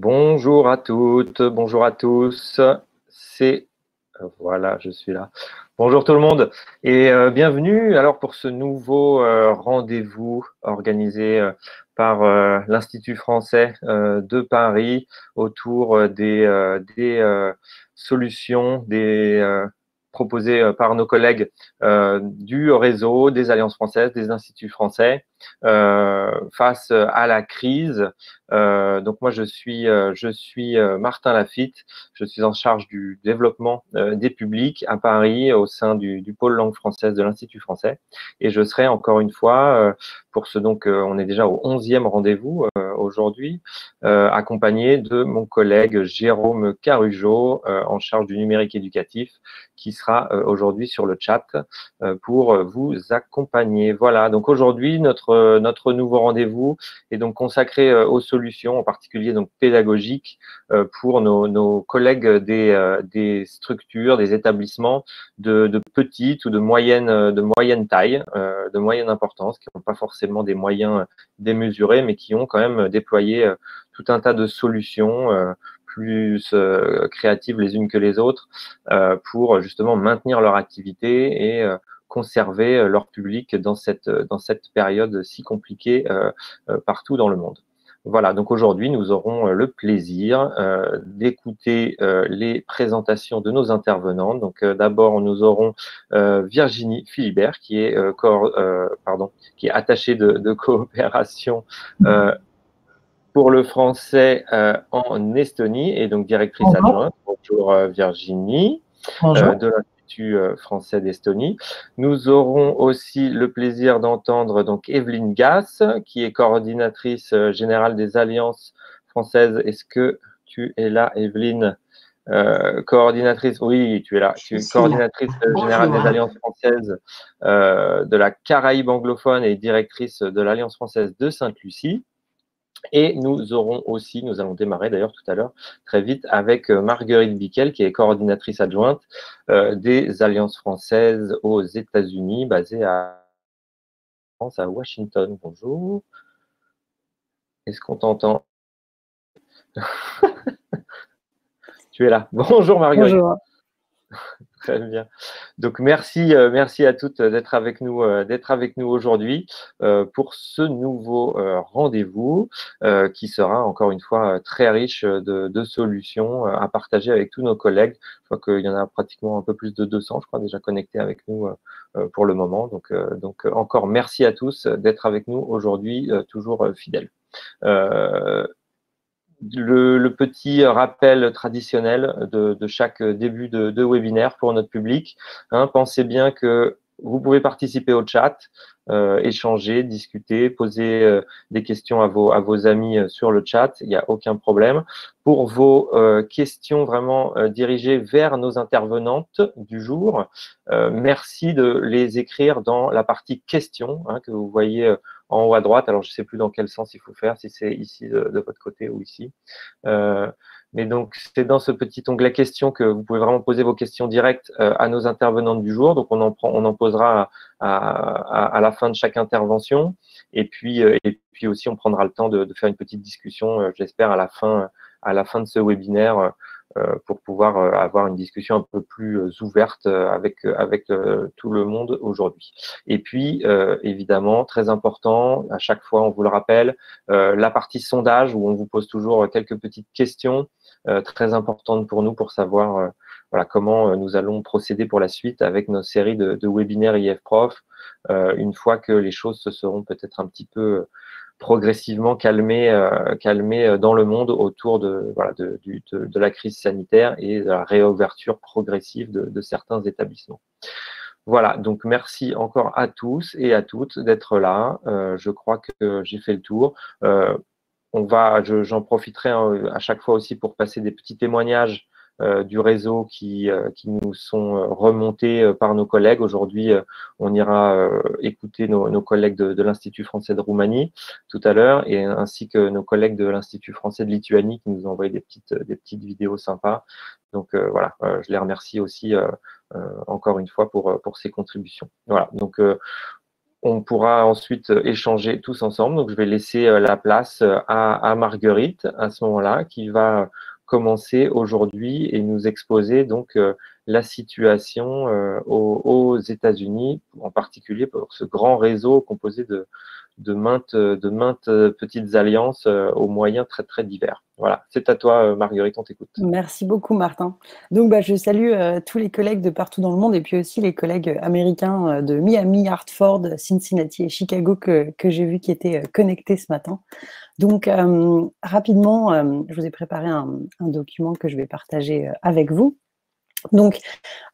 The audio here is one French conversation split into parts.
Bonjour à toutes, bonjour à tous. Voilà, je suis là. Bonjour tout le monde et bienvenue alors pour ce nouveau rendez-vous organisé par l'Institut français de Paris autour des solutions proposées par nos collègues du réseau des Alliances françaises, des instituts français face à la crise. Donc moi, je suis Martin Lafitte. Je suis en charge du développement des publics à Paris au sein du pôle langue française de l'Institut français. Et je serai encore une fois, on est déjà au 11e rendez-vous aujourd'hui, accompagné de mon collègue Jérôme Carujo, en charge du numérique éducatif, qui sera aujourd'hui sur le chat pour vous accompagner. Voilà, donc aujourd'hui, notre nouveau rendez-vous est donc consacré aux solutions, en particulier donc pédagogiques, pour nos collègues des structures, des établissements de petite ou de moyenne taille, de moyenne importance, qui n'ont pas forcément des moyens démesurés, mais qui ont quand même déployé tout un tas de solutions plus créatives les unes que les autres pour justement maintenir leur activité et conserver leur public dans cette période si compliquée partout dans le monde. Voilà, donc aujourd'hui, nous aurons le plaisir d'écouter les présentations de nos intervenantes. Donc d'abord, nous aurons Virginie Philibert, qui est attachée de coopération pour le français en Estonie et donc directrice adjointe. Bonjour Virginie, de l'Institut français d'Estonie. Nous aurons aussi le plaisir d'entendre donc Evelyne Gass, qui est coordinatrice générale des Alliances françaises. Est-ce que tu es là, Evelyne? Coordinatrice, oui, tu es là. Tu es coordinatrice générale des Alliances françaises de la Caraïbe anglophone et directrice de l'Alliance française de Sainte-Lucie. Et nous allons démarrer d'ailleurs tout à l'heure très vite avec Marguerite Bickel, qui est coordinatrice adjointe des Alliances françaises aux États-Unis, basée à Washington. Bonjour. Est-ce qu'on t'entend? Tu es là. Bonjour Marguerite. Bonjour. Très bien. Donc merci à toutes d'être avec nous aujourd'hui pour ce nouveau rendez-vous qui sera encore une fois très riche de solutions à partager avec tous nos collègues. Je crois qu'il y en a pratiquement un peu plus de 200, je crois, déjà connectés avec nous pour le moment. Donc encore merci à tous d'être avec nous aujourd'hui, toujours fidèles. Le petit rappel traditionnel de chaque début de webinaire pour notre public. Pensez bien que vous pouvez participer au chat, échanger, discuter, poser des questions à vos amis sur le chat, il n'y a aucun problème. Pour vos questions vraiment dirigées vers nos intervenantes du jour, merci de les écrire dans la partie questions que vous voyez en haut à droite. Alors, je ne sais plus dans quel sens il faut faire, si c'est ici de votre côté ou ici. Mais donc, c'est dans ce petit onglet questions que vous pouvez vraiment poser vos questions directes à nos intervenantes du jour. Donc, on en posera à la fin de chaque intervention. Et puis aussi, on prendra le temps de faire une petite discussion, j'espère, à la fin de ce webinaire pour pouvoir avoir une discussion un peu plus ouverte avec tout le monde aujourd'hui. Et puis, évidemment, très important, à chaque fois, on vous le rappelle, la partie sondage où on vous pose toujours quelques petites questions très importantes pour nous pour savoir comment nous allons procéder pour la suite avec nos séries de webinaires IF-Prof, une fois que les choses se seront peut-être un petit peu progressivement calmées dans le monde autour de la crise sanitaire et de la réouverture progressive de certains établissements. Voilà, donc merci encore à tous et à toutes d'être là. Je crois que j'ai fait le tour. J'en profiterai à chaque fois aussi pour passer des petits témoignages du réseau qui nous sont remontés par nos collègues. Aujourd'hui, on ira écouter nos collègues de l'Institut français de Roumanie tout à l'heure, et ainsi que nos collègues de l'Institut français de Lituanie qui nous ont envoyé des petites vidéos sympas. Donc je les remercie aussi encore une fois pour ces contributions. Voilà, donc on pourra ensuite échanger tous ensemble. Donc, je vais laisser la place à Marguerite à ce moment-là, qui va commencer aujourd'hui et nous exposer donc la situation aux États-Unis, en particulier pour ce grand réseau composé de maintes petites alliances aux moyens très, très divers. Voilà, c'est à toi, Marguerite, on t'écoute. Merci beaucoup, Martin. Donc, je salue tous les collègues de partout dans le monde et puis aussi les collègues américains de Miami, Hartford, Cincinnati et Chicago que j'ai vu qui étaient connectés ce matin. Donc, rapidement, je vous ai préparé un document que je vais partager avec vous. Donc,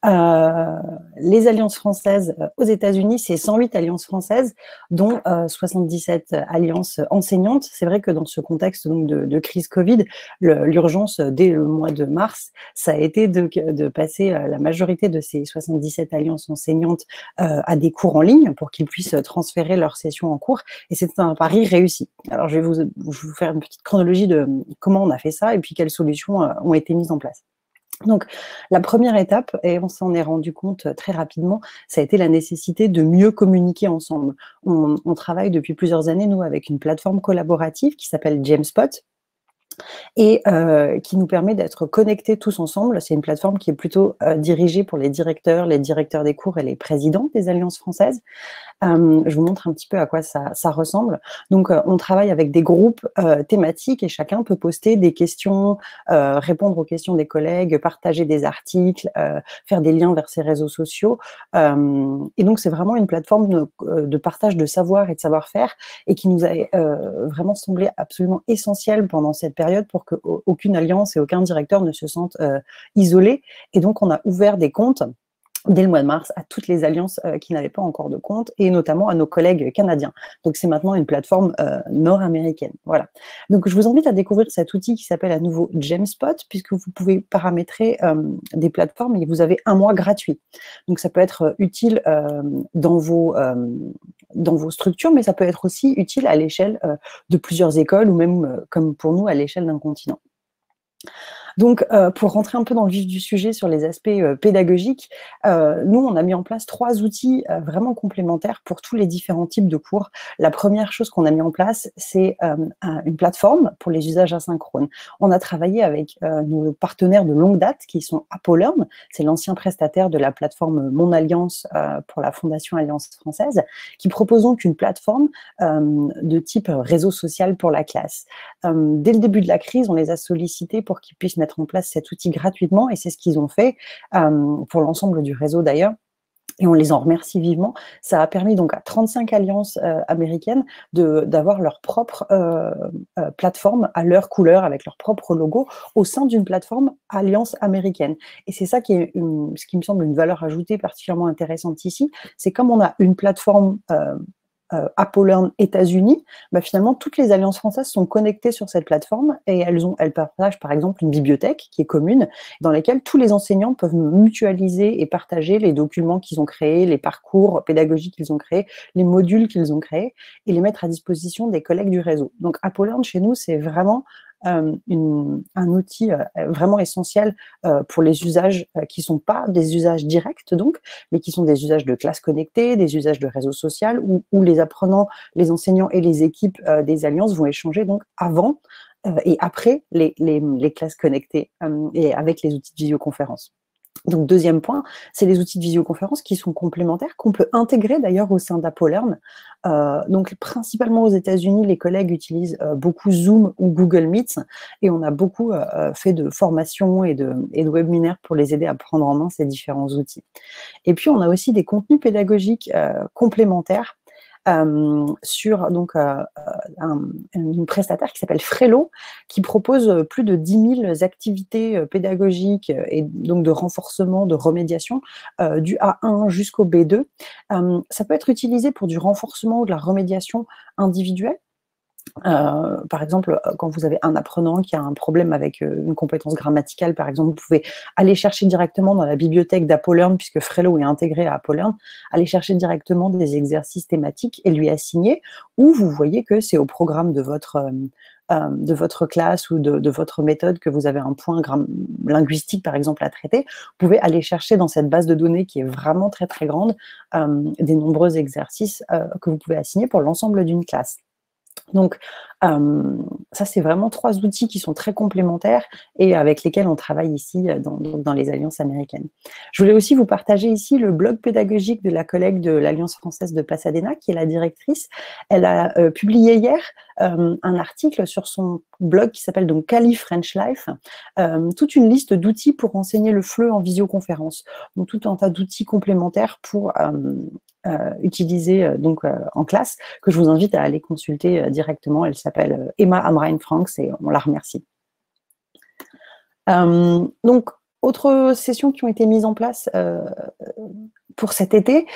les alliances françaises aux États-Unis, c'est 108 alliances françaises, dont 77 alliances enseignantes. C'est vrai que dans ce contexte donc, de crise Covid, l'urgence dès le mois de mars, ça a été de passer la majorité de ces 77 alliances enseignantes à des cours en ligne pour qu'ils puissent transférer leurs sessions en cours. Et c'est un pari réussi. Alors, je vais vous faire une petite chronologie de comment on a fait ça et puis quelles solutions ont été mises en place. Donc, la première étape, et on s'en est rendu compte très rapidement, ça a été la nécessité de mieux communiquer ensemble. On travaille depuis plusieurs années, nous, avec une plateforme collaborative qui s'appelle Jamespot et qui nous permet d'être connectés tous ensemble. C'est une plateforme qui est plutôt dirigée pour les directeurs des cours et les présidents des alliances françaises. Je vous montre un petit peu à quoi ça ressemble. Donc, on travaille avec des groupes thématiques et chacun peut poster des questions, répondre aux questions des collègues, partager des articles, faire des liens vers ses réseaux sociaux. Et donc, c'est vraiment une plateforme de partage de savoir et de savoir-faire et qui nous a vraiment semblé absolument essentielle pendant cette période pour qu'aucune alliance et aucun directeur ne se sentent isolés. Et donc, on a ouvert des comptes dès le mois de mars à toutes les alliances qui n'avaient pas encore de compte et notamment à nos collègues canadiens. Donc, c'est maintenant une plateforme nord-américaine. Voilà. Donc, je vous invite à découvrir cet outil qui s'appelle à nouveau Jamespot puisque vous pouvez paramétrer des plateformes et vous avez un mois gratuit. Donc, ça peut être utile dans vos structures, mais ça peut être aussi utile à l'échelle de plusieurs écoles ou même, comme pour nous, à l'échelle d'un continent. Donc, pour rentrer un peu dans le vif du sujet sur les aspects pédagogiques, nous, on a mis en place 3 outils vraiment complémentaires pour tous les différents types de cours. La première chose qu'on a mis en place, c'est une plateforme pour les usages asynchrones. On a travaillé avec nos partenaires de longue date, qui sont AppleLearn, c'est l'ancien prestataire de la plateforme Mon Alliance pour la Fondation Alliance Française, qui propose donc une plateforme de type réseau social pour la classe. Dès le début de la crise, on les a sollicités pour qu'ils puissent mettre en place cet outil gratuitement et c'est ce qu'ils ont fait pour l'ensemble du réseau d'ailleurs. Et on les en remercie vivement. Ça a permis donc à 35 alliances américaines d'avoir leur propre plateforme à leur couleur, avec leur propre logo, au sein d'une plateforme alliance américaine. Et c'est ça qui est ce qui me semble une valeur ajoutée particulièrement intéressante ici. C'est comme on a une plateforme AppleLearn États-Unis, finalement, toutes les alliances françaises sont connectées sur cette plateforme et elles partagent par exemple une bibliothèque qui est commune, dans laquelle tous les enseignants peuvent mutualiser et partager les documents qu'ils ont créés, les parcours pédagogiques qu'ils ont créés, les modules qu'ils ont créés et les mettre à disposition des collègues du réseau. Donc, AppleLearn, chez nous, c'est vraiment un outil vraiment essentiel pour les usages qui ne sont pas des usages directs, donc, mais qui sont des usages de classe connectée, des usages de réseau social, où les apprenants, les enseignants et les équipes des alliances vont échanger donc avant et après les classes connectées et avec les outils de visioconférence. Donc, deuxième point, c'est les outils de visioconférence qui sont complémentaires, qu'on peut intégrer d'ailleurs au sein d'AppleLearn. Donc, principalement aux États-Unis, les collègues utilisent beaucoup Zoom ou Google Meet et on a beaucoup fait de formations et de webinaires pour les aider à prendre en main ces différents outils. Et puis, on a aussi des contenus pédagogiques complémentaires sur donc une prestataire qui s'appelle Frello, qui propose plus de 10 000 activités pédagogiques et donc de renforcement, de remédiation du A1 jusqu'au B2. Ça peut être utilisé pour du renforcement ou de la remédiation individuelle. Par exemple, quand vous avez un apprenant qui a un problème avec une compétence grammaticale, par exemple, vous pouvez aller chercher directement dans la bibliothèque d'AppleLearn, puisque Frello est intégré à AppleLearn, aller chercher directement des exercices thématiques et lui assigner, ou vous voyez que c'est au programme de votre de votre classe ou de votre méthode, que vous avez un point linguistique, par exemple, à traiter, vous pouvez aller chercher dans cette base de données qui est vraiment très, très grande, des nombreux exercices que vous pouvez assigner pour l'ensemble d'une classe. Donc, ça, c'est vraiment 3 outils qui sont très complémentaires et avec lesquels on travaille ici dans les alliances américaines. Je voulais aussi vous partager ici le blog pédagogique de la collègue de l'Alliance française de Pasadena, qui est la directrice. Elle a publié hier un article sur son blog qui s'appelle donc Cali French Life, toute une liste d'outils pour enseigner le FLE en visioconférence. Donc, tout un tas d'outils complémentaires pour utilisés en classe, que je vous invite à aller consulter directement. Elle s'appelle Emma Amrine-Franks et on la remercie. Donc, autres sessions qui ont été mises en place pour cet été,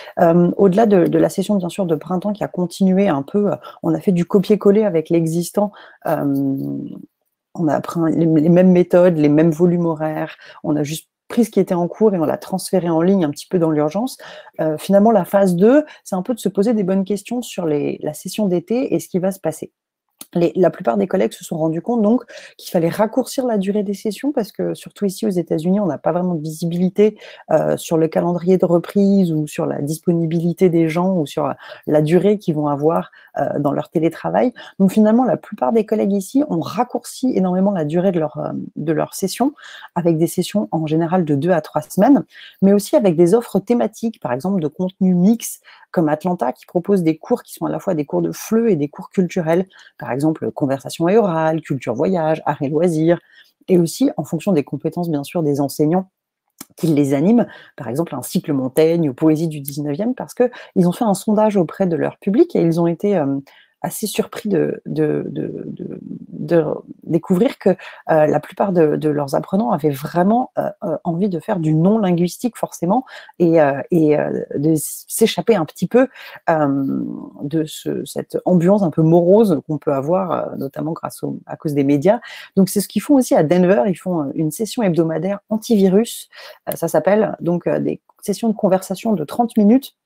au-delà de la session bien sûr de printemps qui a continué un peu, on a fait du copier-coller avec l'existant. On a appris les mêmes méthodes, les mêmes volumes horaires, on a juste pris ce qui était en cours et on l'a transféré en ligne un petit peu dans l'urgence. Finalement, la phase 2, c'est un peu de se poser des bonnes questions sur la session d'été et ce qui va se passer. La plupart des collègues se sont rendus compte donc qu'il fallait raccourcir la durée des sessions parce que surtout ici aux États-Unis, on n'a pas vraiment de visibilité sur le calendrier de reprise ou sur la disponibilité des gens ou sur la durée qu'ils vont avoir dans leur télétravail. Donc finalement, la plupart des collègues ici ont raccourci énormément la durée de leur session avec des sessions en général de 2 à 3 semaines, mais aussi avec des offres thématiques, par exemple de contenu mix comme Atlanta qui propose des cours qui sont à la fois des cours de FLE et des cours culturels, par exemple conversation et orale, culture voyage, art et loisirs, et aussi en fonction des compétences bien sûr des enseignants qui les animent, par exemple un cycle Montaigne ou poésie du 19e, parce qu'ils ont fait un sondage auprès de leur public et ils ont été assez surpris de découvrir que la plupart de leurs apprenants avaient vraiment envie de faire du non-linguistique forcément et de s'échapper un petit peu de cette ambiance un peu morose qu'on peut avoir, notamment à cause des médias. Donc c'est ce qu'ils font aussi à Denver, ils font une session hebdomadaire antivirus, ça s'appelle donc des sessions de conversation de 30 minutes,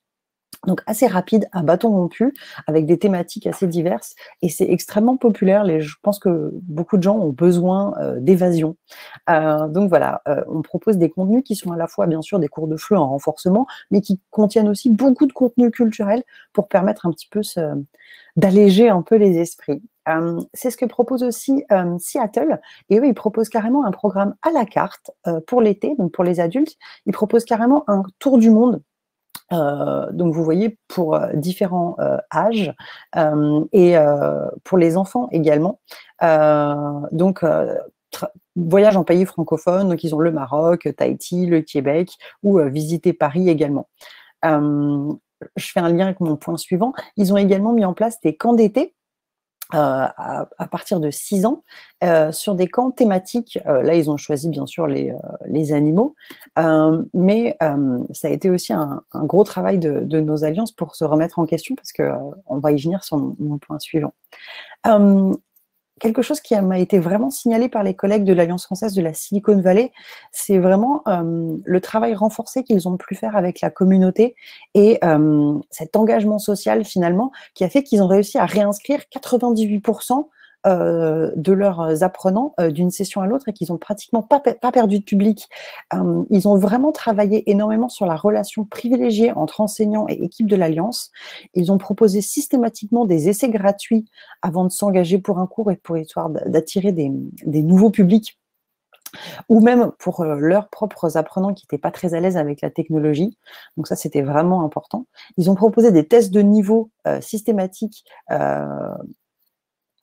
donc assez rapide, à bâton rompu, avec des thématiques assez diverses, et c'est extrêmement populaire. Je pense que beaucoup de gens ont besoin d'évasion. Donc voilà, on propose des contenus qui sont à la fois bien sûr des cours de FLE en renforcement, mais qui contiennent aussi beaucoup de contenu culturel pour permettre un petit peu d'alléger un peu les esprits. C'est ce que propose aussi Seattle, et eux ils proposent carrément un programme à la carte pour l'été, donc pour les adultes. Ils proposent carrément un tour du monde. Donc vous voyez pour différents âges et pour les enfants également. Voyage en pays francophone, donc ils ont le Maroc, Tahiti, le Québec ou visiter Paris également. Je fais un lien avec mon point suivant. Ils ont également mis en place des camps d'été à partir de 6 ans, sur des camps thématiques. Là, ils ont choisi bien sûr les animaux, mais ça a été aussi un gros travail de nos alliances pour se remettre en question, parce qu'on va y venir sur mon point suivant. Quelque chose qui m'a été vraiment signalé par les collègues de l'Alliance française de la Silicon Valley, c'est vraiment le travail renforcé qu'ils ont pu faire avec la communauté et cet engagement social finalement qui a fait qu'ils ont réussi à réinscrire 98% de leurs apprenants d'une session à l'autre et qu'ils n'ont pratiquement pas perdu de public. Ils ont vraiment travaillé énormément sur la relation privilégiée entre enseignants et équipe de l'Alliance. Ils ont proposé systématiquement des essais gratuits avant de s'engager pour un cours et pour histoire d'attirer des nouveaux publics, ou même pour leurs propres apprenants qui n'étaient pas très à l'aise avec la technologie. Donc ça, c'était vraiment important. Ils ont proposé des tests de niveau systématiques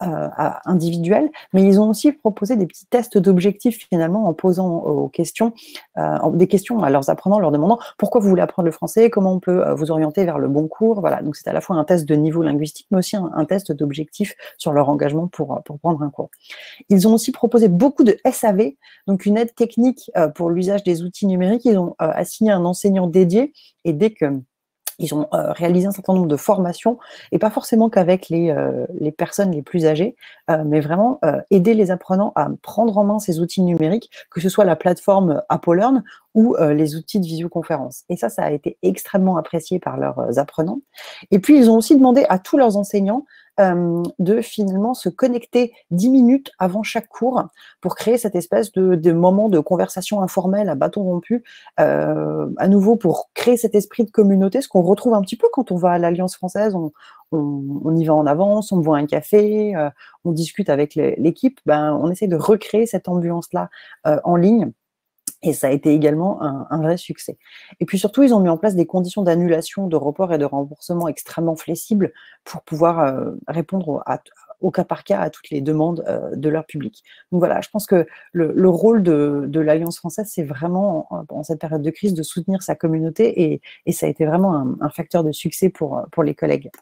individuels, mais ils ont aussi proposé des petits tests d'objectifs finalement en posant aux questions, des questions à leurs apprenants, leur demandant pourquoi vous voulez apprendre le français, comment on peut vous orienter vers le bon cours. Voilà, donc c'est à la fois un test de niveau linguistique, mais aussi un test d'objectif sur leur engagement pour prendre un cours. Ils ont aussi proposé beaucoup de SAV, donc une aide technique pour l'usage des outils numériques. Ils ont assigné un enseignant dédié, et dès que ils ont réalisé un certain nombre de formations, et pas forcément qu'avec les personnes les plus âgées, mais vraiment aider les apprenants à prendre en main ces outils numériques, que ce soit la plateforme AppleLearn ou les outils de visioconférence. Et ça a été extrêmement apprécié par leurs apprenants. Et puis, ils ont aussi demandé à tous leurs enseignants de finalement se connecter 10 minutes avant chaque cours pour créer cette espèce de moment de conversation informelle à bâton rompu, à nouveau pour créer cet esprit de communauté, ce qu'on retrouve un petit peu quand on va à l'Alliance française, on y va en avance, on boit un café, on discute avec l'équipe, on essaie de recréer cette ambiance-là en ligne. Et ça a été également un vrai succès. Et puis surtout, ils ont mis en place des conditions d'annulation, de report et de remboursement extrêmement flexibles pour pouvoir répondre au cas par cas à toutes les demandes de leur public. Donc voilà, je pense que le rôle de l'Alliance française, c'est vraiment, en cette période de crise, de soutenir sa communauté et ça a été vraiment un facteur de succès pour les collègues.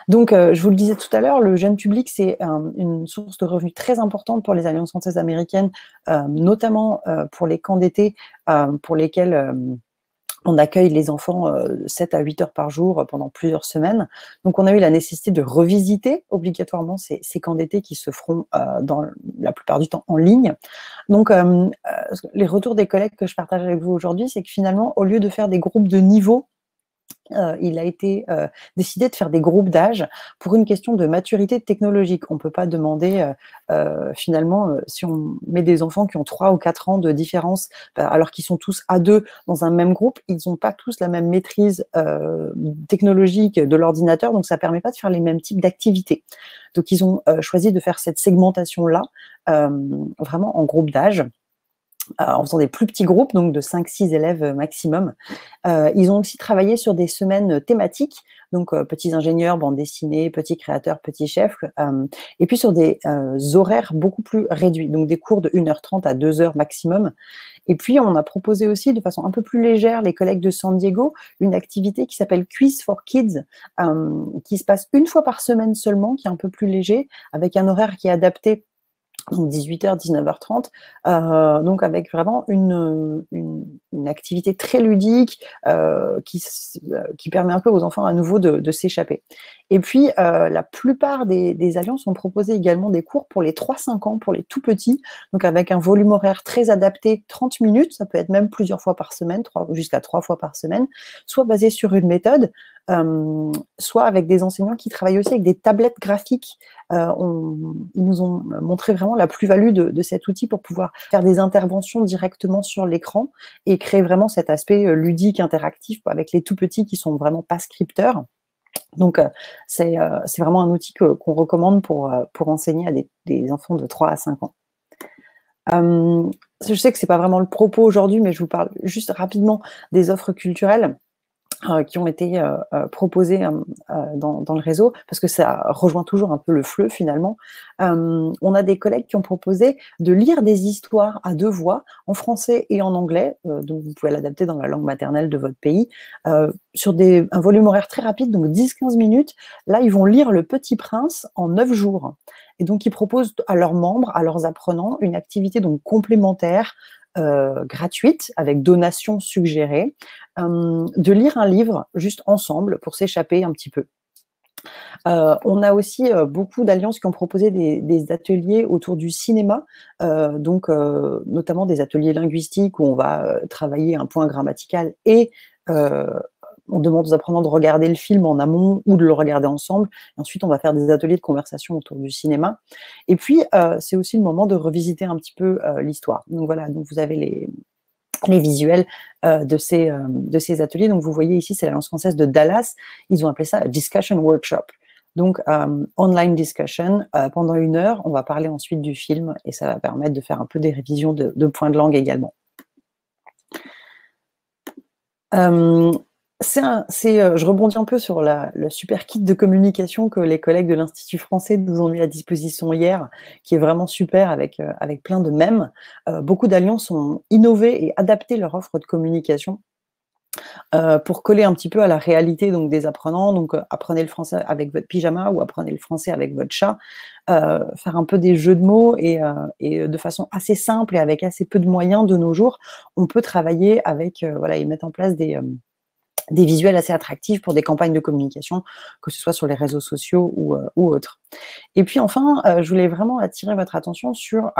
Donc, je vous le disais tout à l'heure, le jeune public, c'est une source de revenus très importante pour les alliances françaises américaines, notamment pour les camps d'été, pour lesquels on accueille les enfants 7 à 8 heures par jour pendant plusieurs semaines. Donc, on a eu la nécessité de revisiter obligatoirement ces camps d'été qui se feront dans la plupart du temps en ligne. Donc, les retours des collègues que je partage avec vous aujourd'hui, c'est que finalement, au lieu de faire des groupes de niveau, il a été décidé de faire des groupes d'âge pour une question de maturité technologique. On ne peut pas demander, finalement, si on met des enfants qui ont 3 ou 4 ans de différence, alors qu'ils sont tous à deux dans un même groupe, ils n'ont pas tous la même maîtrise technologique de l'ordinateur, donc ça ne permet pas de faire les mêmes types d'activités. Donc, ils ont choisi de faire cette segmentation-là, vraiment en groupe d'âge, en faisant des plus petits groupes, donc de 5-6 élèves maximum. Ils ont aussi travaillé sur des semaines thématiques, donc petits ingénieurs, bande dessinée, petits créateurs, petits chefs, et puis sur des horaires beaucoup plus réduits, donc des cours de 1h30 à 2h maximum. Et puis, on a proposé aussi, de façon un peu plus légère, les collègues de San Diego, une activité qui s'appelle Quiz for Kids, qui se passe une fois par semaine seulement, qui est un peu plus léger, avec un horaire qui est adapté, donc 18h, 19h30, donc avec vraiment une activité très ludique qui permet un peu aux enfants à nouveau de s'échapper. Et puis, la plupart des alliances ont proposé également des cours pour les 3-5 ans, pour les tout petits, donc avec un volume horaire très adapté, 30 minutes, ça peut être même plusieurs fois par semaine, jusqu'à 3 fois par semaine, soit basé sur une méthode, soit avec des enseignants qui travaillent aussi avec des tablettes graphiques. Ils nous ont montré vraiment la plus-value de cet outil pour pouvoir faire des interventions directement sur l'écran et créer vraiment cet aspect ludique, interactif avec les tout-petits qui sont vraiment pas scripteurs. Donc, c'est vraiment un outil qu'on recommande pour enseigner à des enfants de 3 à 5 ans. Je sais que ce n'est pas vraiment le propos aujourd'hui, mais je vous parle juste rapidement des offres culturelles qui ont été proposées dans le réseau, parce que ça rejoint toujours un peu le FLE finalement. On a des collègues qui ont proposé de lire des histoires à 2 voix, en français et en anglais, donc vous pouvez l'adapter dans la langue maternelle de votre pays, sur un volume horaire très rapide, donc 10-15 minutes. Là, ils vont lire Le Petit Prince en 9 jours. Et donc, ils proposent à leurs membres, à leurs apprenants, une activité donc complémentaire, gratuite, avec donation suggérée, de lire un livre juste ensemble pour s'échapper un petit peu. On a aussi beaucoup d'alliances qui ont proposé des ateliers autour du cinéma, donc notamment des ateliers linguistiques où on va travailler un point grammatical et on demande aux apprenants de regarder le film en amont ou de le regarder ensemble. Et ensuite, on va faire des ateliers de conversation autour du cinéma. Et puis, c'est aussi le moment de revisiter un petit peu l'histoire. Donc voilà, donc vous avez les visuels de ces ateliers. Donc vous voyez ici, c'est l'Alliance française de Dallas. Ils ont appelé ça Discussion Workshop. Donc, online discussion, pendant 1 heure, on va parler ensuite du film et ça va permettre de faire un peu des révisions de points de langue également. Je rebondis un peu sur le super kit de communication que les collègues de l'Institut français nous ont mis à disposition hier, qui est vraiment super avec plein de mèmes. Beaucoup d'alliances ont innové et adapté leur offre de communication pour coller un petit peu à la réalité donc, des apprenants. Donc, apprenez le français avec votre pyjama ou apprenez le français avec votre chat. Faire un peu des jeux de mots et de façon assez simple et avec assez peu de moyens de nos jours, on peut travailler avec, et mettre en place des visuels assez attractifs pour des campagnes de communication, que ce soit sur les réseaux sociaux ou autres. Et puis enfin, je voulais vraiment attirer votre attention sur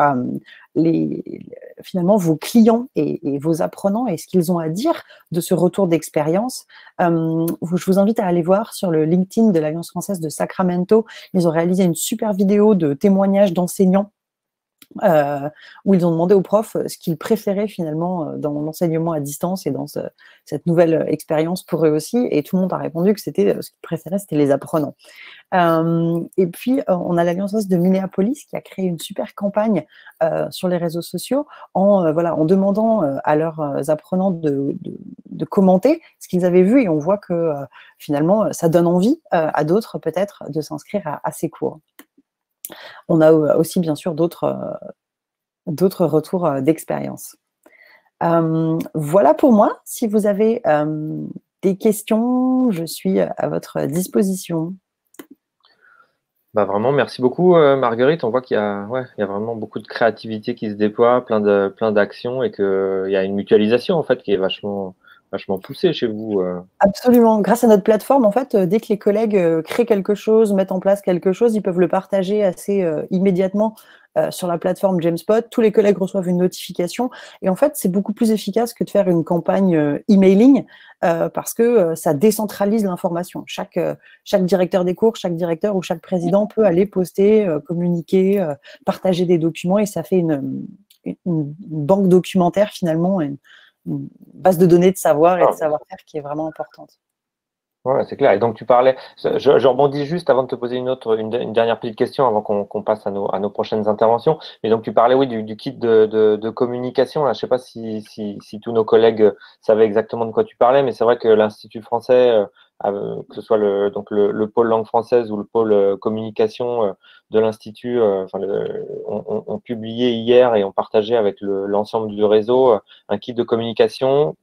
finalement vos clients et vos apprenants et ce qu'ils ont à dire de ce retour d'expérience. Je vous invite à aller voir sur le LinkedIn de l'Alliance française de Sacramento. Ils ont réalisé une super vidéo de témoignages d'enseignants où ils ont demandé aux profs ce qu'ils préféraient finalement dans l'enseignement à distance et dans cette nouvelle expérience pour eux aussi. Et tout le monde a répondu que ce qu'ils préféraient, c'était les apprenants. Et puis, on a l'Alliance de Minneapolis qui a créé une super campagne sur les réseaux sociaux en demandant à leurs apprenants de commenter ce qu'ils avaient vu. Et on voit que finalement, ça donne envie à d'autres peut-être de s'inscrire à ces cours. On a aussi bien sûr d'autres retours d'expérience. Voilà pour moi. Si vous avez des questions, je suis à votre disposition. Bah vraiment, merci beaucoup Marguerite. On voit qu'il y a, il y a vraiment beaucoup de créativité qui se déploie, plein d'actions et qu'il y a une mutualisation en fait qui est vachement poussée chez vous. Absolument. Grâce à notre plateforme, en fait, dès que les collègues créent quelque chose, mettent en place quelque chose, ils peuvent le partager assez immédiatement sur la plateforme Jamespot. Tous les collègues reçoivent une notification. Et en fait, c'est beaucoup plus efficace que de faire une campagne emailing parce que ça décentralise l'information. Chaque directeur des cours, chaque directeur ou chaque président peut aller poster, communiquer, partager des documents et ça fait une banque documentaire finalement, une base de données de savoir et de savoir-faire qui est vraiment importante. Ouais, c'est clair. Et donc, tu parlais, je rebondis juste avant de te poser une dernière petite question avant qu'on passe à nos prochaines interventions. Mais donc, tu parlais, oui, du kit de communication. Là, je sais pas si tous nos collègues savaient exactement de quoi tu parlais, mais c'est vrai que l'Institut français, que ce soit le pôle langue française ou le pôle communication de l'Institut, ont publié hier et ont partagé avec l'ensemble du réseau un kit de communication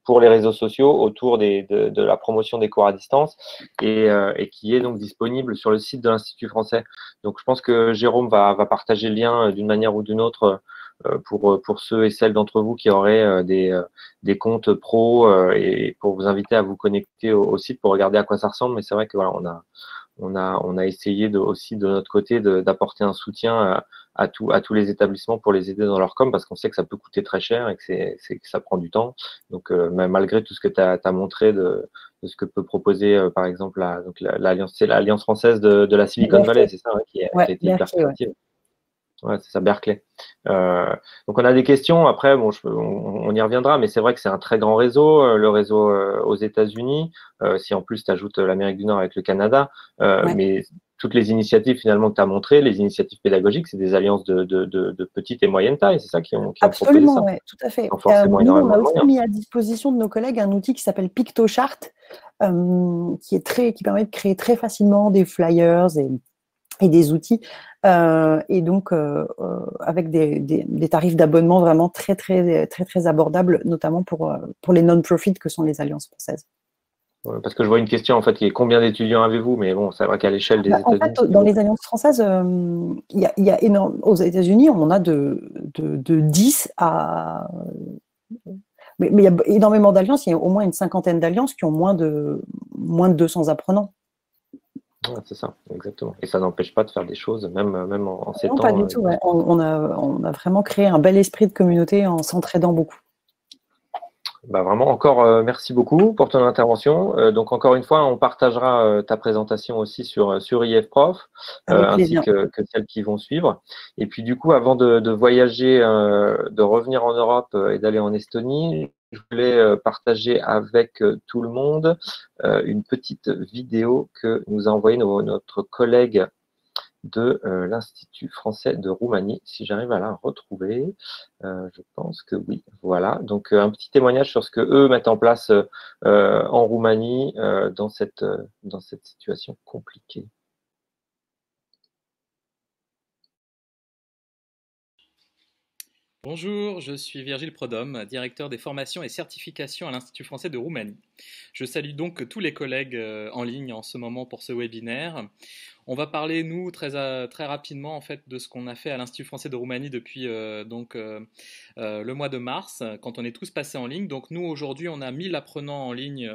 pour les réseaux sociaux autour de la promotion des cours à distance et qui est donc disponible sur le site de l'Institut français. Donc, je pense que Jérôme va partager le lien d'une manière ou d'une autre pour ceux et celles d'entre vous qui auraient des comptes pro et pour vous inviter à vous connecter au site pour regarder à quoi ça ressemble. Mais c'est vrai que voilà, on a essayé aussi de notre côté d'apporter un soutien à tous les établissements pour les aider dans leur com parce qu'on sait que ça peut coûter très cher et que ça prend du temps. Donc, malgré tout ce que tu as montré de ce que peut proposer, par exemple, l'Alliance, c'est l'Alliance française de la Silicon Valley, c'est ça, hein, qui a été hyper créative. Ouais, c'est ça, Berkeley. Donc on a des questions. Après, bon, on y reviendra, mais c'est vrai que c'est un très grand réseau, le réseau aux États-Unis. Si en plus tu ajoutes l'Amérique du Nord avec le Canada, mais toutes les initiatives finalement que tu as montrées, les initiatives pédagogiques, c'est des alliances de petite et moyenne taille, c'est ça qui ont proposé ça. Oui, tout à fait. Forcément Nous, on a aussi moyens. mis à disposition de nos collègues un outil qui s'appelle PictoChart, qui permet de créer très facilement des flyers et des outils, et donc avec des tarifs d'abonnement vraiment très abordables, notamment pour les non-profit que sont les alliances françaises. Parce que je vois une question en fait qui est combien d'étudiants avez-vous, mais bon, c'est vrai qu'à l'échelle des États-Unis. En fait, dans les alliances françaises, il y a énorme. Aux États-Unis, on a de 10 à. Mais il y a énormément d'alliances. Il y a au moins une cinquantaine d'alliances qui ont moins de 200 apprenants. Ouais, c'est ça, exactement. Et ça n'empêche pas de faire des choses, même en ces temps. Non, pas du tout. Ouais. On a vraiment créé un bel esprit de communauté en s'entraidant beaucoup. Bah vraiment, encore merci beaucoup pour ton intervention. Donc, encore une fois, on partagera ta présentation aussi sur IF Prof, ainsi que celles qui vont suivre. Et puis, du coup, avant de voyager, de revenir en Europe et d'aller en Estonie, je voulais partager avec tout le monde une petite vidéo que nous a envoyée notre collègue de l'Institut français de Roumanie, si j'arrive à la retrouver. Je pense que oui, voilà. Donc, un petit témoignage sur ce que eux mettent en place en Roumanie dans cette situation compliquée. Bonjour, je suis Virgile Prodhomme, directeur des formations et certifications à l'Institut français de Roumanie. Je salue donc tous les collègues en ligne en ce moment pour ce webinaire. On va parler, nous, très rapidement en fait, de ce qu'on a fait à l'Institut français de Roumanie depuis le mois de mars, quand on est tous passés en ligne. Donc nous, aujourd'hui, on a 1000 apprenants en ligne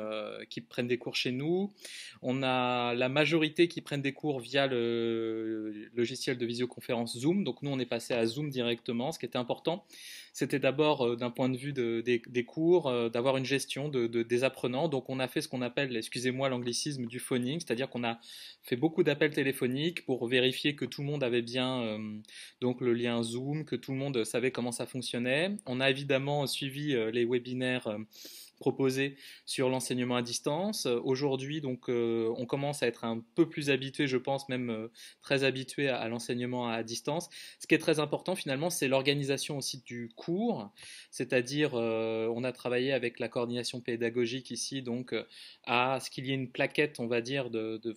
qui prennent des cours chez nous. On a la majorité qui prennent des cours via le logiciel de visioconférence Zoom. Donc nous, on est passé à Zoom directement. Ce qui était important, c'était d'abord, d'un point de vue des cours, d'avoir une gestion des apprenants. Donc on a fait ce qu'on appelle, excusez-moi l'anglicisme, du phoning, c'est-à-dire qu'on a fait beaucoup d'appels téléphoniques pour vérifier que tout le monde avait bien donc le lien Zoom, que tout le monde savait comment ça fonctionnait. On a évidemment suivi les webinaires proposés sur l'enseignement à distance. Aujourd'hui, donc, on commence à être un peu plus habitué, je pense même très habitué à l'enseignement à distance. Ce qui est très important finalement, c'est l'organisation aussi du cours, c'est-à-dire on a travaillé avec la coordination pédagogique ici, donc à ce qu'il y ait une plaquette, on va dire,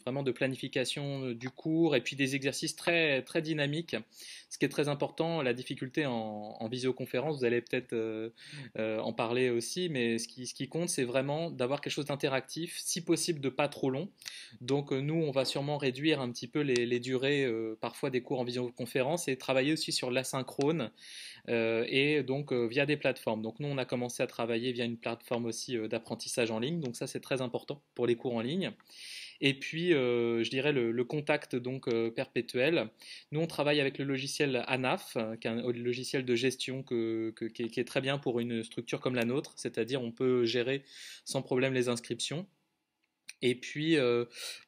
vraiment de planification du cours et puis des exercices très, très dynamiques. Ce qui est très important, la difficulté en visioconférence, vous allez peut-être en parler aussi, mais ce qui compte, c'est vraiment d'avoir quelque chose d'interactif, si possible de pas trop long. Donc nous, on va sûrement réduire un petit peu les durées parfois des cours en visioconférence et travailler aussi sur l'asynchrone et donc via des plateformes. Donc nous, on a commencé à travailler via une plateforme aussi d'apprentissage en ligne, donc ça c'est très important pour les cours en ligne. Et puis, je dirais le contact donc perpétuel. Nous, on travaille avec le logiciel ANAF, qui est un logiciel de gestion qui est très bien pour une structure comme la nôtre, c'est-à-dire on peut gérer sans problème les inscriptions. Et puis,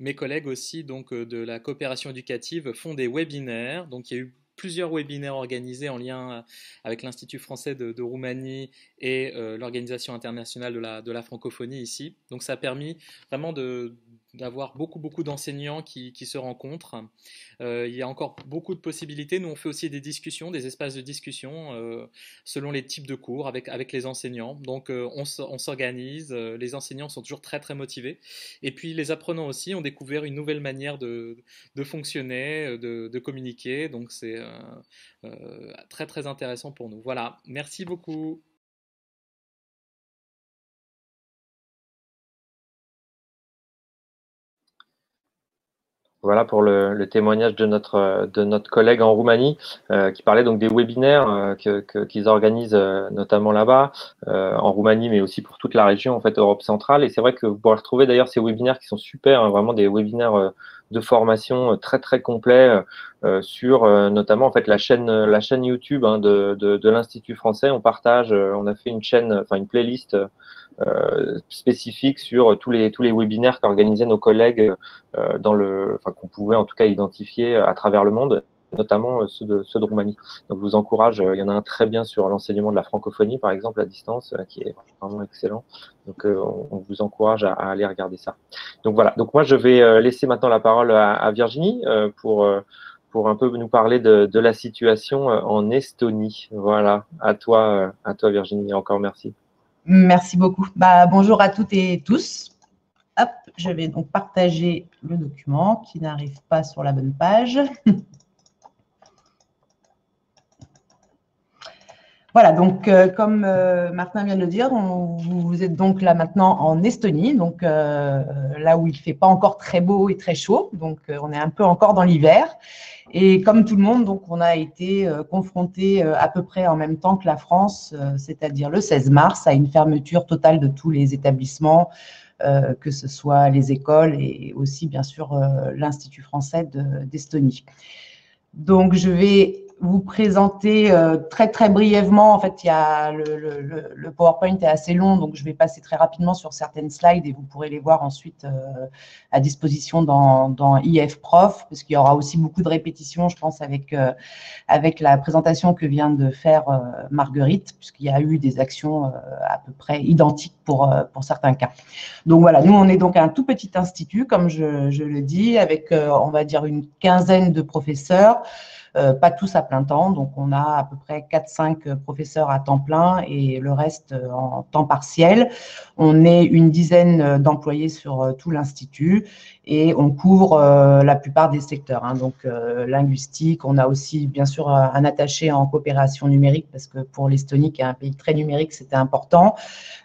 mes collègues aussi donc, de la coopération éducative font des webinaires. Donc, il y a eu plusieurs webinaires organisés en lien avec l'Institut français de Roumanie et l'Organisation internationale de la francophonie ici. Donc, ça a permis vraiment d'avoir beaucoup d'enseignants qui se rencontrent. Il y a encore beaucoup de possibilités. Nous, on fait aussi des discussions, des espaces de discussion selon les types de cours avec les enseignants. Donc, on s'organise. Les enseignants sont toujours très, très motivés. Et puis, les apprenants aussi ont découvert une nouvelle manière de fonctionner, de communiquer. Donc, c'est très, très intéressant pour nous. Voilà. Merci beaucoup. Voilà pour le témoignage de notre collègue en Roumanie qui parlait donc des webinaires qu'ils organisent notamment là-bas en Roumanie, mais aussi pour toute la région en fait Europe centrale. Et c'est vrai que vous pourrez retrouver d'ailleurs ces webinaires qui sont super, hein, vraiment des webinaires de formation très très complets sur notamment en fait la chaîne YouTube hein, de l'Institut français. On partage, on a fait une chaîne, enfin une playlist spécifique sur tous les webinaires qu'organisaient nos collègues qu'on pouvait en tout cas identifier à travers le monde, notamment ceux de Roumanie. Donc je vous encourage, il y en a un très bien sur l'enseignement de la francophonie par exemple à distance qui est vraiment excellent. Donc on vous encourage à aller regarder ça. Donc voilà, donc moi je vais laisser maintenant la parole à Virginie pour un peu nous parler de la situation en Estonie. Voilà, à toi Virginie, encore merci. Merci beaucoup. Bonjour à toutes et tous. Hop, je vais donc partager le document qui n'arrive pas sur la bonne page. Voilà, donc comme Martin vient de le dire, vous êtes donc là maintenant en Estonie, donc là où il ne fait pas encore très beau et très chaud, donc on est un peu encore dans l'hiver. Et comme tout le monde, donc on a été confronté à peu près en même temps que la France, c'est-à-dire le 16 mars, à une fermeture totale de tous les établissements, que ce soit les écoles et aussi bien sûr l'Institut français d'Estonie. Donc je vais vous présenter très très brièvement. En fait, il y a le PowerPoint est assez long, donc je vais passer très rapidement sur certaines slides et vous pourrez les voir ensuite à disposition dans IF Prof, parce qu'il y aura aussi beaucoup de répétitions, je pense, avec la présentation que vient de faire Marguerite, puisqu'il y a eu des actions à peu près identiques pour certains cas. Donc voilà, nous on est donc un tout petit institut, comme je le dis, avec on va dire une quinzaine de professeurs. pas tous à plein temps. Donc, on a à peu près 4-5 professeurs à temps plein et le reste en temps partiel. On est une dizaine d'employés sur tout l'Institut et on couvre la plupart des secteurs. Donc, linguistique, on a aussi bien sûr un attaché en coopération numérique parce que pour l'Estonie, qui est un pays très numérique, c'était important.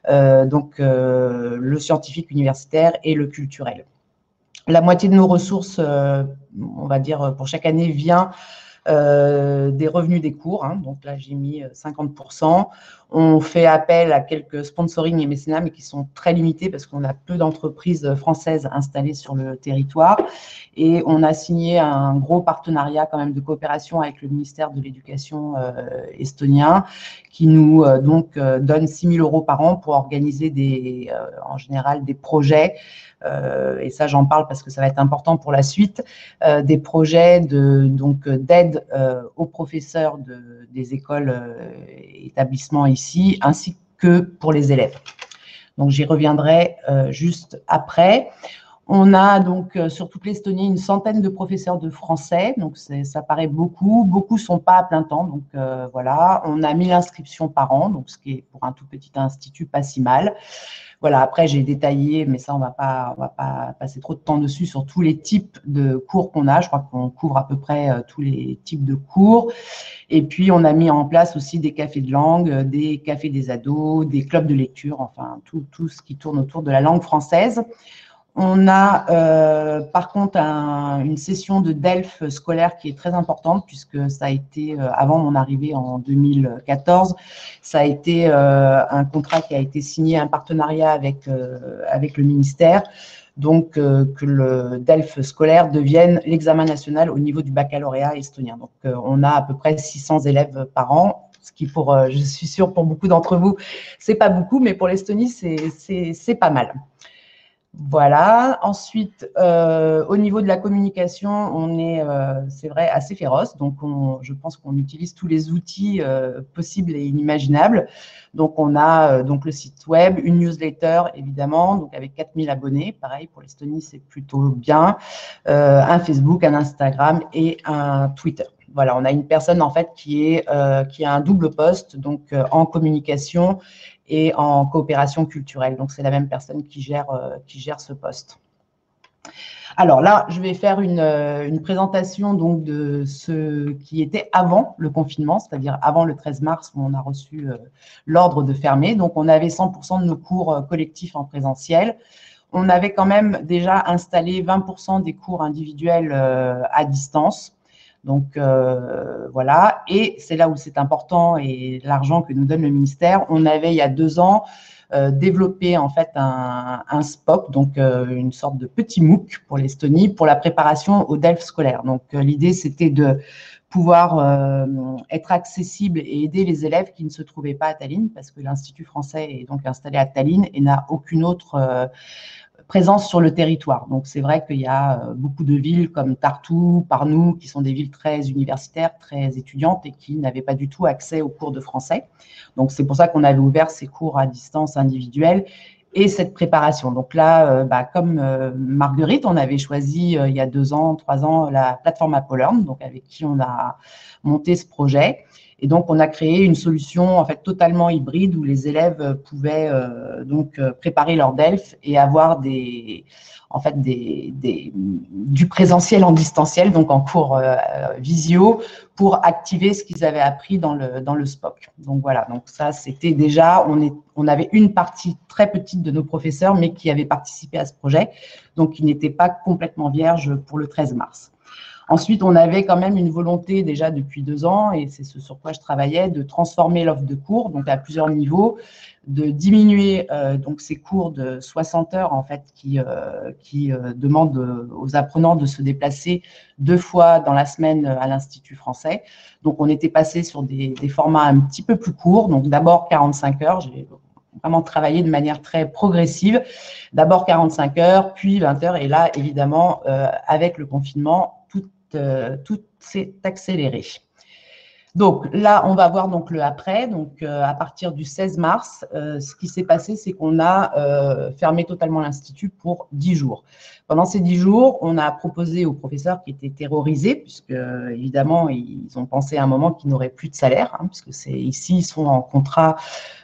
Donc, le scientifique universitaire et le culturel. La moitié de nos ressources, on va dire, pour chaque année, vient des revenus des cours. Donc là, j'ai mis 50%. On fait appel à quelques sponsoring et mécénats, mais qui sont très limités parce qu'on a peu d'entreprises françaises installées sur le territoire. Et on a signé un gros partenariat quand même de coopération avec le ministère de l'Éducation estonien qui nous donne 6 000 € par an pour organiser en général des projets. Et ça, j'en parle parce que ça va être important pour la suite, des projets d'aide aux professeurs des écoles et établissements ici, ainsi que pour les élèves. Donc, j'y reviendrai juste après. On a donc sur toute l'Estonie une centaine de professeurs de français, donc ça paraît beaucoup. Beaucoup ne sont pas à plein temps, donc voilà. On a 1000 inscriptions par an, donc ce qui est pour un tout petit institut pas si mal. Voilà, après j'ai détaillé, mais ça on va pas passer trop de temps dessus sur tous les types de cours qu'on a. Je crois qu'on couvre à peu près tous les types de cours. Et puis on a mis en place aussi des cafés de langue, des cafés des ados, des clubs de lecture, enfin tout ce qui tourne autour de la langue française. On a par contre une session de DELF scolaire qui est très importante puisque ça a été, avant mon arrivée en 2014, ça a été un contrat qui a été signé, un partenariat avec le ministère, donc que le DELF scolaire devienne l'examen national au niveau du baccalauréat estonien. Donc on a à peu près 600 élèves par an, ce qui je suis sûre pour beaucoup d'entre vous, c'est pas beaucoup, mais pour l'Estonie, c'est pas mal. Voilà. Ensuite, au niveau de la communication, on est, c'est vrai, assez féroce. Donc, je pense qu'on utilise tous les outils possibles et inimaginables. Donc, on a donc le site web, une newsletter, évidemment, donc avec 4000 abonnés. Pareil, pour l'Estonie, c'est plutôt bien. Un Facebook, un Instagram et un Twitter. Voilà, on a une personne, en fait, qui a un double poste, donc en communication et en coopération culturelle. Donc, c'est la même personne qui gère ce poste. Alors là, je vais faire une présentation donc, de ce qui était avant le confinement, c'est-à-dire avant le 13 mars où on a reçu l'ordre de fermer. Donc, on avait 100% de nos cours collectifs en présentiel. On avait quand même déjà installé 20% des cours individuels à distance. Donc, voilà. Et c'est là où c'est important et l'argent que nous donne le ministère. On avait, il y a 2 ans, développé en fait un SPOC, donc une sorte de petit MOOC pour l'Estonie, pour la préparation au DELF scolaire. Donc, l'idée, c'était de pouvoir être accessible et aider les élèves qui ne se trouvaient pas à Tallinn, parce que l'Institut français est donc installé à Tallinn et n'a aucune autre présence sur le territoire. Donc, c'est vrai qu'il y a beaucoup de villes comme Tartu, Pärnu, qui sont des villes très universitaires, très étudiantes et qui n'avaient pas du tout accès aux cours de français. Donc, c'est pour ça qu'on avait ouvert ces cours à distance individuels et cette préparation. Donc là, comme Marguerite, on avait choisi il y a 2 ans, 3 ans, la plateforme AppleLearn, donc avec qui on a monté ce projet. Et donc, on a créé une solution en fait totalement hybride où les élèves pouvaient préparer leur DELF et avoir du présentiel en distanciel, donc en cours visio, pour activer ce qu'ils avaient appris dans le SPOC. Donc voilà, donc ça c'était déjà, on avait une partie très petite de nos professeurs, mais qui avaient participé à ce projet, donc qui n'était pas complètement vierge pour le 13 mars. Ensuite, on avait quand même une volonté déjà depuis 2 ans, et c'est ce sur quoi je travaillais, de transformer l'offre de cours, donc à plusieurs niveaux, de diminuer donc ces cours de 60 heures en fait qui demandent aux apprenants de se déplacer 2 fois dans la semaine à l'Institut français. Donc, on était passé sur des formats un petit peu plus courts. Donc, d'abord 45 heures. J'ai vraiment travaillé de manière très progressive. D'abord 45 heures, puis 20 heures. Et là, évidemment, avec le confinement, tout s'est accéléré. Donc là, on va voir donc le après. Donc à partir du 16 mars, ce qui s'est passé, c'est qu'on a fermé totalement l'institut pour 10 jours. Pendant ces 10 jours, on a proposé aux professeurs qui étaient terrorisés, puisque évidemment, ils ont pensé à un moment qu'ils n'auraient plus de salaire, puisque ici, ils sont en contrat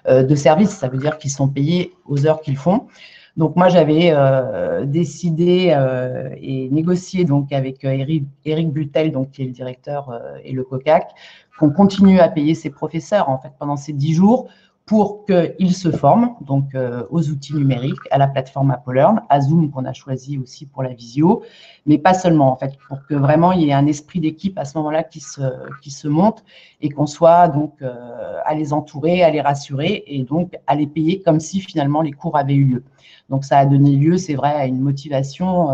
de service, ça veut dire qu'ils sont payés aux heures qu'ils font. Donc moi, j'avais décidé et négocié donc avec Éric Bultel, donc qui est le directeur et le COCAC, qu'on continue à payer ses professeurs en fait pendant ces 10 jours pour qu'ils se forment donc aux outils numériques, à la plateforme AppleLearn, à Zoom qu'on a choisi aussi pour la visio, mais pas seulement en fait, pour que vraiment il y ait un esprit d'équipe à ce moment-là qui se monte et qu'on soit donc à les entourer, à les rassurer et donc à les payer comme si finalement les cours avaient eu lieu. Donc ça a donné lieu, c'est vrai, à une motivation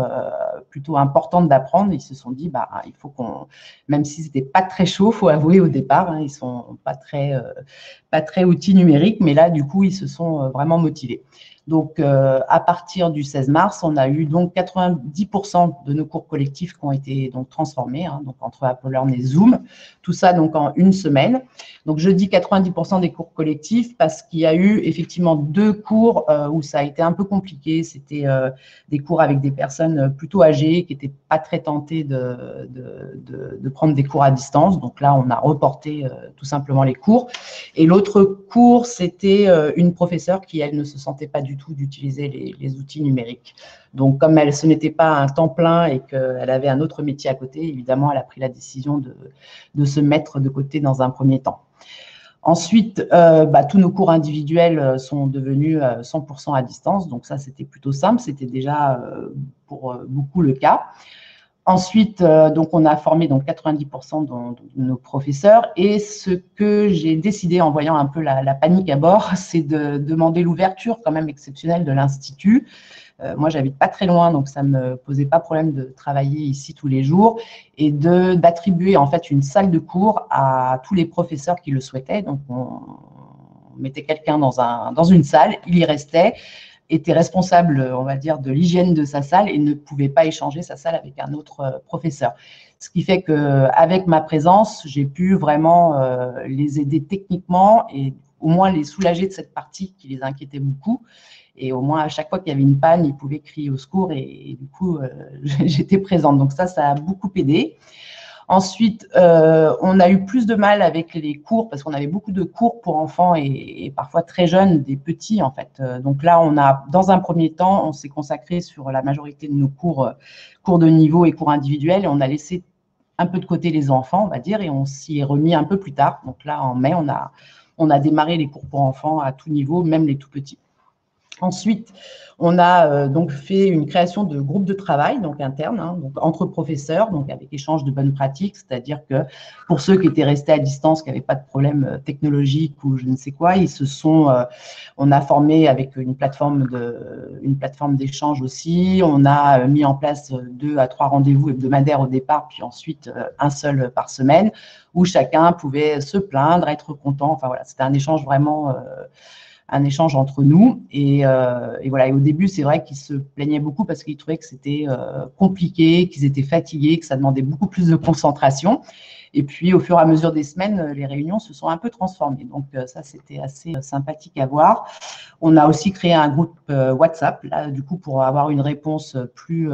plutôt importante d'apprendre. Ils se sont dit, bah, il faut qu'on, même si c'était pas très chaud, faut avouer au départ, ils sont pas très outils numériques, mais là, du coup, ils se sont vraiment motivés. Donc, à partir du 16 mars, on a eu donc 90% de nos cours collectifs qui ont été donc transformés, donc entre AppleLearn et Zoom. Tout ça donc en une semaine. Donc, je dis 90% des cours collectifs parce qu'il y a eu effectivement 2 cours où ça a été un peu compliqué. C'était des cours avec des personnes plutôt âgées qui n'étaient pas très tentées de prendre des cours à distance. Donc là, on a reporté tout simplement les cours. Et l'autre cours, c'était une professeure qui, elle, ne se sentait pas du tout d'utiliser les outils numériques. Donc, comme ce n'était pas un temps plein et qu'elle avait un autre métier à côté, évidemment, elle a pris la décision de se mettre de côté dans un premier temps. Ensuite, tous nos cours individuels sont devenus 100% à distance. Donc ça, c'était plutôt simple. C'était déjà pour beaucoup le cas. Ensuite, donc on a formé donc 90% de nos professeurs. Et ce que j'ai décidé en voyant un peu la panique à bord, c'est de demander l'ouverture quand même exceptionnelle de l'Institut. Moi, j'habite pas très loin, donc ça me posait pas problème de travailler ici tous les jours et d'attribuer en fait une salle de cours à tous les professeurs qui le souhaitaient. Donc, on mettait quelqu'un dans une salle, il y restait, était responsable, on va dire, de l'hygiène de sa salle et ne pouvait pas échanger sa salle avec un autre professeur. Ce qui fait qu'avec ma présence, j'ai pu vraiment les aider techniquement et au moins les soulager de cette partie qui les inquiétait beaucoup. Et au moins, à chaque fois qu'il y avait une panne, ils pouvaient crier au secours et du coup, j'étais présente. Donc ça a beaucoup aidé. Ensuite, on a eu plus de mal avec les cours parce qu'on avait beaucoup de cours pour enfants et parfois très jeunes, des petits en fait. Donc là, dans un premier temps, on s'est consacré sur la majorité de nos cours de niveau et cours individuels et on a laissé un peu de côté les enfants, on va dire, et on s'y est remis un peu plus tard. Donc là, en mai, on a démarré les cours pour enfants à tout niveau, même les tout petits. Ensuite, on a donc fait une création de groupes de travail, donc internes, donc entre professeurs, donc avec échange de bonnes pratiques, c'est-à-dire que pour ceux qui étaient restés à distance, qui n'avaient pas de problème technologique ou je ne sais quoi, on a formé avec une plateforme d'échange aussi. On a mis en place 2 à 3 rendez-vous hebdomadaires au départ, puis ensuite un seul par semaine, où chacun pouvait se plaindre, être content. Enfin voilà, c'était un échange vraiment. Un échange entre nous et voilà. Et au début, c'est vrai qu'ils se plaignaient beaucoup parce qu'ils trouvaient que c'était compliqué, qu'ils étaient fatigués, que ça demandait beaucoup plus de concentration. Et puis, au fur et à mesure des semaines, les réunions se sont un peu transformées. Donc, ça, c'était assez sympathique à voir. On a aussi créé un groupe WhatsApp, là, du coup, pour avoir une réponse plus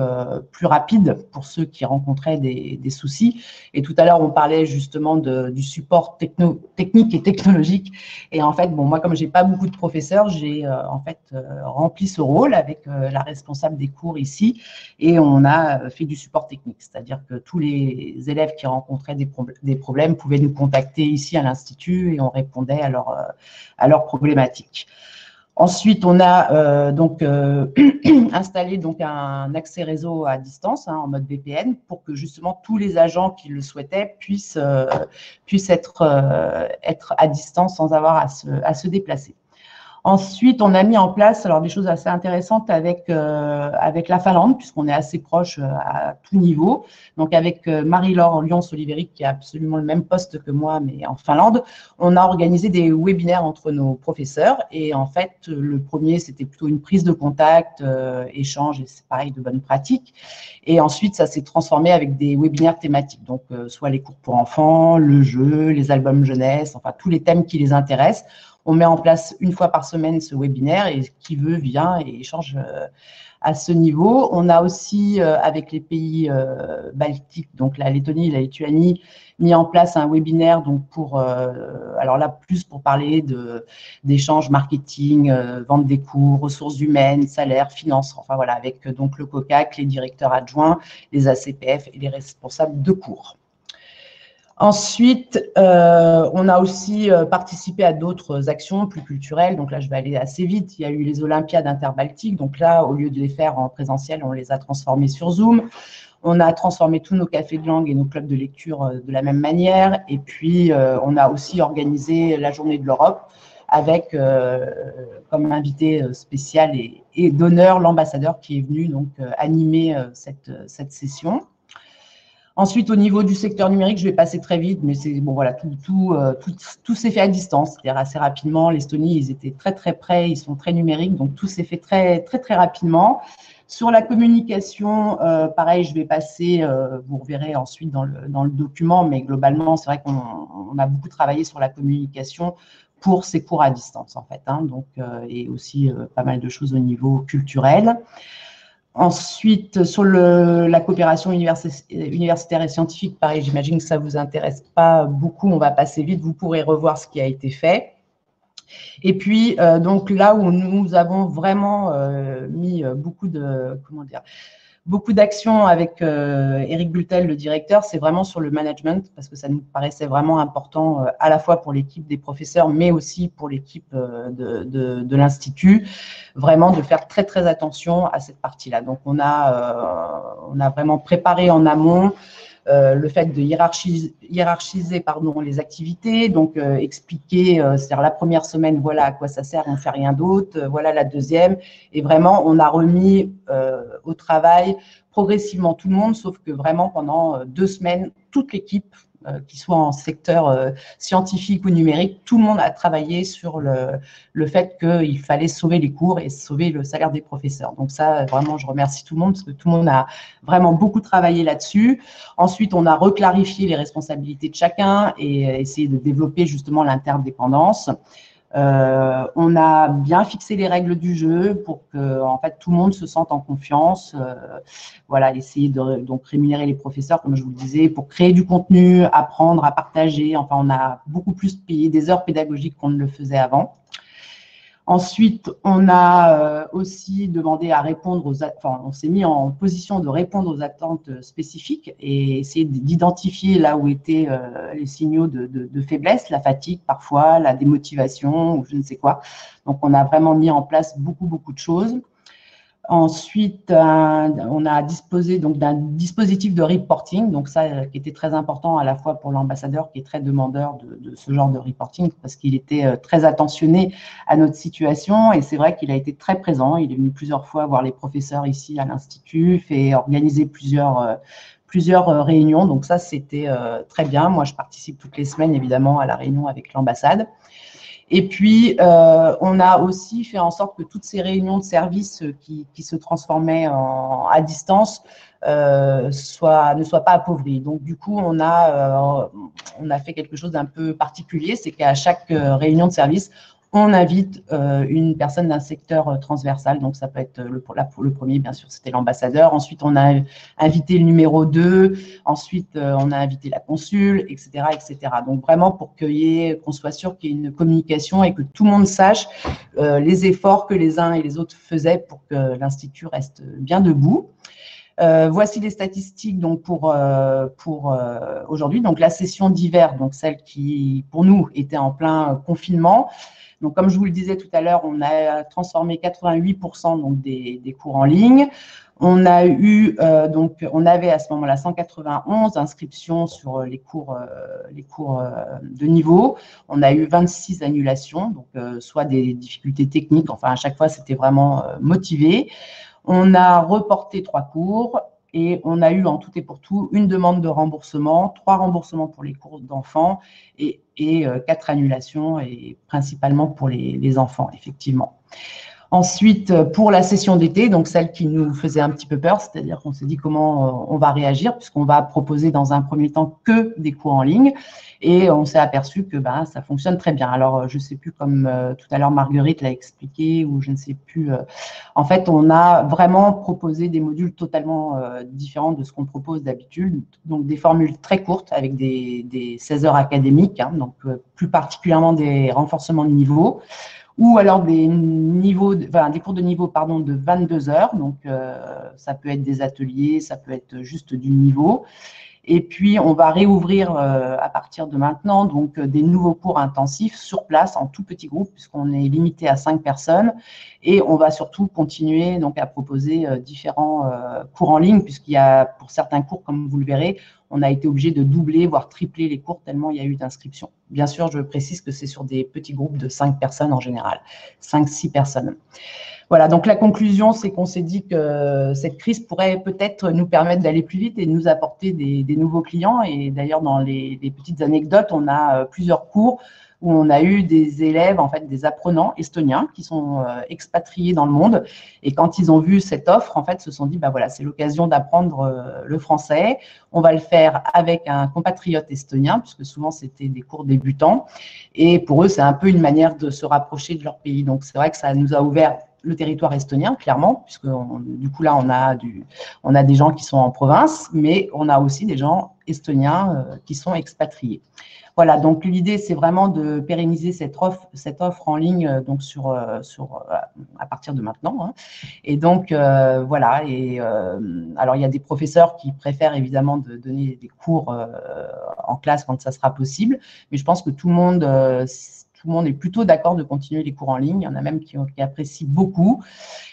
rapide pour ceux qui rencontraient des soucis. Et tout à l'heure, on parlait justement du support technique et technologique. Et en fait, bon, moi, comme j'ai pas beaucoup de professeurs, j'ai rempli ce rôle avec la responsable des cours ici. Et on a fait du support technique, c'est-à-dire que tous les élèves qui rencontraient des problèmes pouvaient nous contacter ici à l'Institut et on répondait à leurs problématiques. Ensuite, on a installé donc un accès réseau à distance en mode VPN pour que justement tous les agents qui le souhaitaient puissent être à distance sans avoir à se déplacer. Ensuite, on a mis en place alors des choses assez intéressantes avec la Finlande, puisqu'on est assez proche à tout niveau. Donc, avec Marie-Laure Lyons-Oliveri, qui a absolument le même poste que moi, mais en Finlande, on a organisé des webinaires entre nos professeurs. Et en fait, le premier, c'était plutôt une prise de contact, échange, et c'est pareil, de bonnes pratiques. Et ensuite, ça s'est transformé avec des webinaires thématiques. Donc, soit les cours pour enfants, le jeu, les albums jeunesse, enfin, tous les thèmes qui les intéressent. On met en place une fois par semaine ce webinaire et qui veut vient et échange à ce niveau. On a aussi, avec les pays baltiques, donc la Lettonie et la Lituanie, mis en place un webinaire donc pour, alors là, plus pour parler d'échanges marketing, vente des cours, ressources humaines, salaires, finances, enfin voilà, avec donc le COCAC, les directeurs adjoints, les ACPF et les responsables de cours. Ensuite, on a aussi participé à d'autres actions plus culturelles. Donc là, je vais aller assez vite. Il y a eu les Olympiades interbaltiques. Donc là, au lieu de les faire en présentiel, on les a transformées sur Zoom. On a transformé tous nos cafés de langue et nos clubs de lecture de la même manière. Et puis, on a aussi organisé la Journée de l'Europe avec comme invité spécial et d'honneur l'ambassadeur qui est venu donc animer cette session. Ensuite, au niveau du secteur numérique, je vais passer très vite, mais c'est bon, voilà, tout s'est fait à distance, c'est-à-dire assez rapidement. L'Estonie, ils étaient très très près, ils sont très numériques, donc tout s'est fait très très très rapidement. Sur la communication, pareil, je vais passer, vous verrez ensuite dans le document, mais globalement, c'est vrai qu'on a beaucoup travaillé sur la communication pour ces cours à distance, en fait, hein, donc, et aussi pas mal de choses au niveau culturel. Ensuite, sur la coopération universitaire et scientifique, pareil, j'imagine que ça ne vous intéresse pas beaucoup, on va passer vite, vous pourrez revoir ce qui a été fait. Et puis, donc là où nous avons vraiment mis beaucoup d'actions avec Eric Bultel, le directeur, c'est vraiment sur le management, parce que ça nous paraissait vraiment important à la fois pour l'équipe des professeurs, mais aussi pour l'équipe de l'Institut, vraiment de faire très, très attention à cette partie-là. Donc, on a vraiment préparé en amont le fait de hiérarchiser les activités, donc expliquer, c'est-à-dire la première semaine, voilà à quoi ça sert, on ne fait rien d'autre, voilà la deuxième, et vraiment on a remis au travail progressivement tout le monde, sauf que vraiment pendant 2 semaines, toute l'équipe, qui soit en secteur scientifique ou numérique, tout le monde a travaillé sur le fait qu'il fallait sauver les cours et sauver le salaire des professeurs. Donc ça, vraiment, je remercie tout le monde parce que tout le monde a vraiment beaucoup travaillé là-dessus. Ensuite, on a reclarifié les responsabilités de chacun et essayé de développer justement l'interdépendance. On a bien fixé les règles du jeu pour que en fait, tout le monde se sente en confiance. Voilà, essayer de donc rémunérer les professeurs, comme je vous le disais, pour créer du contenu, apprendre à partager. Enfin, on a beaucoup plus payé des heures pédagogiques qu'on ne le faisait avant. Ensuite, on a aussi demandé à répondre on s'est mis en position de répondre aux attentes spécifiques et essayer d'identifier là où étaient les signaux de faiblesse, la fatigue parfois, la démotivation ou je ne sais quoi. Donc, on a vraiment mis en place beaucoup de choses. Ensuite, on a disposé donc d'un dispositif de reporting, donc ça qui était très important à la fois pour l'ambassadeur qui est très demandeur de ce genre de reporting parce qu'il était très attentionné à notre situation et c'est vrai qu'il a été très présent. Il est venu plusieurs fois voir les professeurs ici à l'Institut et organiser plusieurs réunions. Donc ça, c'était très bien. Moi, je participe toutes les semaines évidemment à la réunion avec l'ambassade. Et puis, on a aussi fait en sorte que toutes ces réunions de service qui se transformaient à distance ne soient pas appauvries. Donc, du coup, on a fait quelque chose d'un peu particulier, c'est qu'à chaque réunion de service, on invite une personne d'un secteur transversal. Donc, ça peut être le premier, bien sûr, c'était l'ambassadeur. Ensuite, on a invité le numéro 2. Ensuite, on a invité la consul, etc., etc. Donc, vraiment pour qu'on soit sûr qu'il y ait une communication et que tout le monde sache les efforts que les uns et les autres faisaient pour que l'Institut reste bien debout. Voici les statistiques donc pour aujourd'hui. Donc, la session d'hiver, donc celle qui, pour nous, était en plein confinement, Donc, comme je vous le disais tout à l'heure, on a transformé 88% donc, des cours en ligne. On a eu, on avait à ce moment-là 191 inscriptions sur les cours de niveau. On a eu 26 annulations, donc soit des difficultés techniques, enfin à chaque fois c'était vraiment motivé. On a reporté 3 cours et on a eu en tout et pour tout une demande de remboursement, 3 remboursements pour les cours d'enfants et 4 annulations, et principalement pour les enfants, effectivement. Ensuite, pour la session d'été, donc celle qui nous faisait un petit peu peur, c'est-à-dire qu'on s'est dit comment on va réagir, puisqu'on va proposer dans un premier temps que des cours en ligne, et on s'est aperçu que ça fonctionne très bien. Alors, je ne sais plus, comme tout à l'heure Marguerite l'a expliqué, ou je ne sais plus, en fait, on a vraiment proposé des modules totalement différents de ce qu'on propose d'habitude, donc des formules très courtes avec des 16 heures académiques, hein, donc plus particulièrement des renforcements de niveau, ou alors des cours de niveau de 22 heures. Donc, ça peut être des ateliers, ça peut être juste du niveau. Et puis, on va réouvrir à partir de maintenant donc des nouveaux cours intensifs sur place en tout petit groupe, puisqu'on est limité à 5 personnes. Et on va surtout continuer donc à proposer différents cours en ligne, puisqu'il y a, pour certains cours, comme vous le verrez, on a été obligé de doubler, voire tripler les cours tellement il y a eu d'inscriptions. Bien sûr, je précise que c'est sur des petits groupes de 5 personnes en général, 5-6 personnes. Voilà, donc la conclusion, c'est qu'on s'est dit que cette crise pourrait peut-être nous permettre d'aller plus vite et de nous apporter des nouveaux clients. Et d'ailleurs, dans les petites anecdotes, on a plusieurs cours où on a eu des élèves, en fait, des apprenants estoniens qui sont expatriés dans le monde. Et quand ils ont vu cette offre, en fait, se sont dit, voilà, c'est l'occasion d'apprendre le français. On va le faire avec un compatriote estonien, puisque souvent, c'était des cours débutants. Et pour eux, c'est un peu une manière de se rapprocher de leur pays. Donc, c'est vrai que ça nous a ouvert le territoire estonien, clairement, puisque du coup, là, on a des gens qui sont en province, mais on a aussi des gens estoniens qui sont expatriés. Voilà, donc l'idée, c'est vraiment de pérenniser cette offre en ligne donc à partir de maintenant. Hein. Et donc, voilà. Et alors, il y a des professeurs qui préfèrent évidemment de donner des cours en classe quand ça sera possible, mais je pense que tout le monde est plutôt d'accord de continuer les cours en ligne. Il y en a même qui apprécient beaucoup.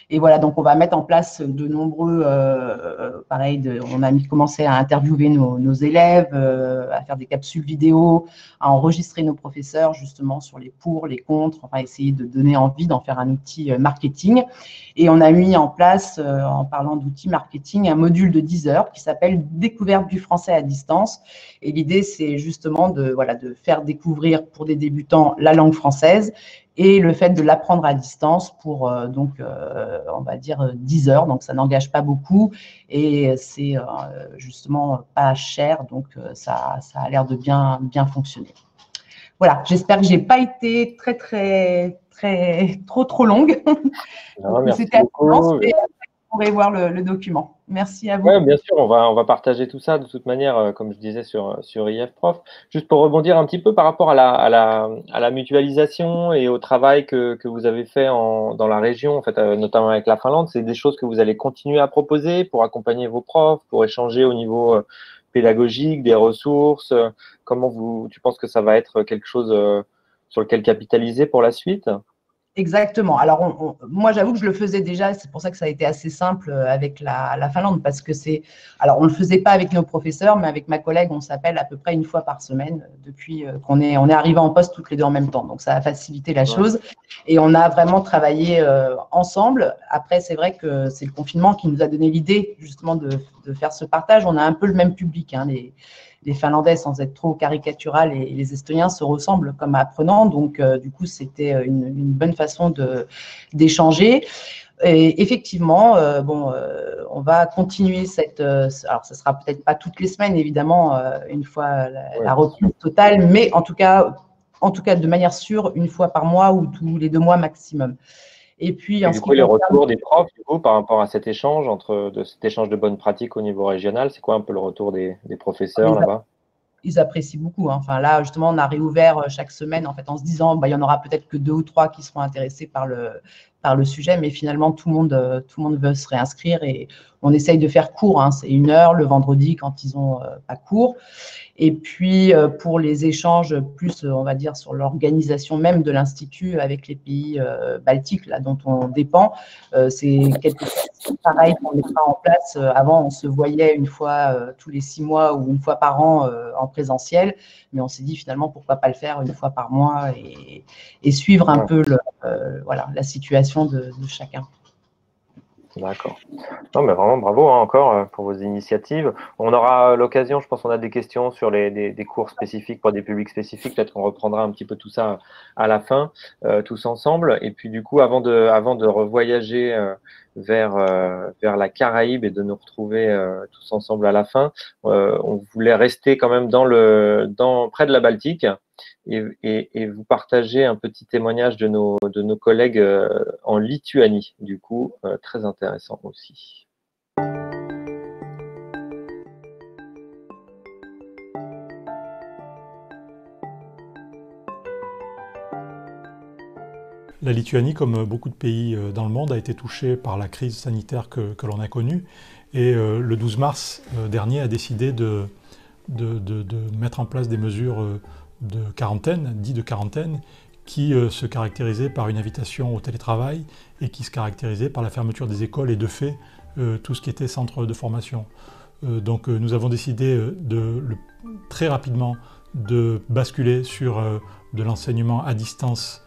Et voilà, donc on va mettre en place de nombreux, on a commencé à interviewer nos élèves, à faire des capsules vidéo, à enregistrer nos professeurs justement sur les pour, les contre. On va essayer de donner envie d'en faire un outil marketing. Et on a mis en place, en parlant d'outils marketing, un module de 10 heures qui s'appelle « Découverte du français à distance ». Et l'idée, c'est justement de faire découvrir pour des débutants la langue française et le fait de l'apprendre à distance pour, on va dire, 10 heures. Donc, ça n'engage pas beaucoup et c'est justement pas cher. Donc, ça a l'air de bien fonctionner. Voilà, j'espère que je n'ai pas été trop longue. Non, merci beaucoup. Vous pourrez voir le document. Merci à vous. Oui, bien sûr, on va partager tout ça de toute manière, comme je disais sur IF Prof. Juste pour rebondir un petit peu par rapport à la mutualisation et au travail que vous avez fait dans la région, en fait, notamment avec la Finlande, c'est des choses que vous allez continuer à proposer pour accompagner vos profs, pour échanger au niveau pédagogique, des ressources. Comment tu penses que ça va être quelque chose sur lequel capitaliser pour la suite ? Exactement. Alors, moi, j'avoue que je le faisais déjà. C'est pour ça que ça a été assez simple avec la Finlande, parce que alors, on ne le faisait pas avec nos professeurs, mais avec ma collègue, on s'appelle à peu près une fois par semaine depuis qu'on est arrivé en poste toutes les deux en même temps. Donc, ça a facilité la chose. Et on a vraiment travaillé ensemble. Après, c'est vrai que c'est le confinement qui nous a donné l'idée, justement, de faire ce partage. On a un peu le même public, hein, les Finlandais, sans être trop caricatural, et les Estoniens se ressemblent comme apprenants. Donc, du coup, c'était une bonne façon d'échanger. Et effectivement, on va continuer alors, ce sera peut-être pas toutes les semaines, évidemment, une fois la reprise totale, mais en tout cas, de manière sûre, une fois par mois ou tous les 2 mois maximum. Et puis, du coup, les retours des profs, du coup, par rapport à cet échange, cet échange de bonnes pratiques au niveau régional, c'est quoi un peu le retour des professeurs là-bas ? Ils apprécient beaucoup. Hein. Enfin, là, justement, on a réouvert chaque semaine en se disant il y en aura peut-être que 2 ou 3 qui seront intéressés par par le sujet, mais finalement, tout le monde veut se réinscrire et on essaye de faire court, hein, c'est 1 heure le vendredi quand ils ont pas cours. Et puis, pour les échanges plus, on va dire, sur l'organisation même de l'Institut avec les pays baltiques, là, dont on dépend, c'est quelque chose pareil qu'on mettra en place. Avant, on se voyait une fois tous les 6 mois ou une fois par an en présentiel, mais on s'est dit finalement, pourquoi pas le faire une fois par mois et suivre un peu voilà, la situation de chacun. D'accord. Non, mais vraiment bravo hein, encore pour vos initiatives. On aura l'occasion, je pense qu'on a des questions sur des cours spécifiques pour des publics spécifiques. Peut-être qu'on reprendra un petit peu tout ça à la fin, tous ensemble. Et puis du coup, avant de revoyager vers la Caraïbe et de nous retrouver tous ensemble à la fin, on voulait rester quand même près de la Baltique. Et vous partagez un petit témoignage de nos collègues en Lituanie, du coup, très intéressant aussi. La Lituanie, comme beaucoup de pays dans le monde, a été touchée par la crise sanitaire que l'on a connue. Et le 12 mars dernier a décidé de mettre en place des mesures de quarantaine, qui se caractérisaient par une invitation au télétravail et qui se caractérisaient par la fermeture des écoles et de fait tout ce qui était centre de formation. Donc nous avons décidé très rapidement de basculer sur de l'enseignement à distance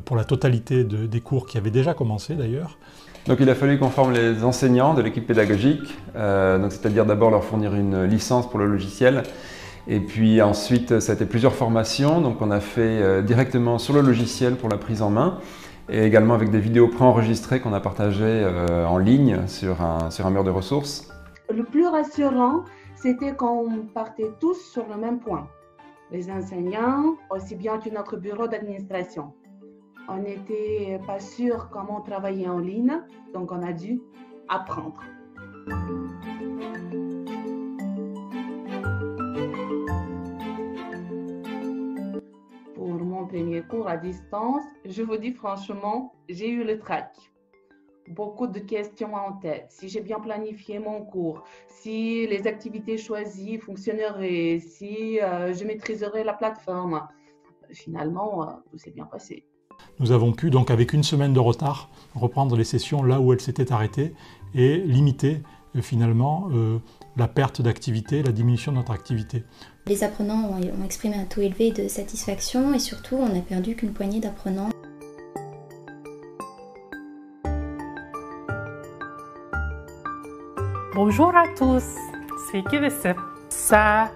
pour la totalité des cours qui avaient déjà commencé d'ailleurs. Donc il a fallu qu'on forme les enseignants de l'équipe pédagogique, c'est-à-dire d'abord leur fournir une licence pour le logiciel. Et puis ensuite, ça a été plusieurs formations, donc on a fait directement sur le logiciel pour la prise en main et également avec des vidéos préenregistrées qu'on a partagées en ligne sur un mur de ressources. Le plus rassurant, c'était qu'on partait tous sur le même point. Les enseignants, aussi bien que notre bureau d'administration. On n'était pas sûr comment travailler en ligne, donc on a dû apprendre. Pour mon premier cours à distance, je vous dis franchement, j'ai eu le trac. Beaucoup de questions en tête. Si j'ai bien planifié mon cours, si les activités choisies fonctionneraient, si je maîtriserais la plateforme. Finalement, tout s'est bien passé. Nous avons pu, donc avec 1 semaine de retard, reprendre les sessions là où elles s'étaient arrêtées et limiter finalement la perte d'activité, la diminution de notre activité. Les apprenants ont exprimé un taux élevé de satisfaction et surtout on n'a perdu qu'une poignée d'apprenants. Bonjour à tous, sveiki visi. Salade.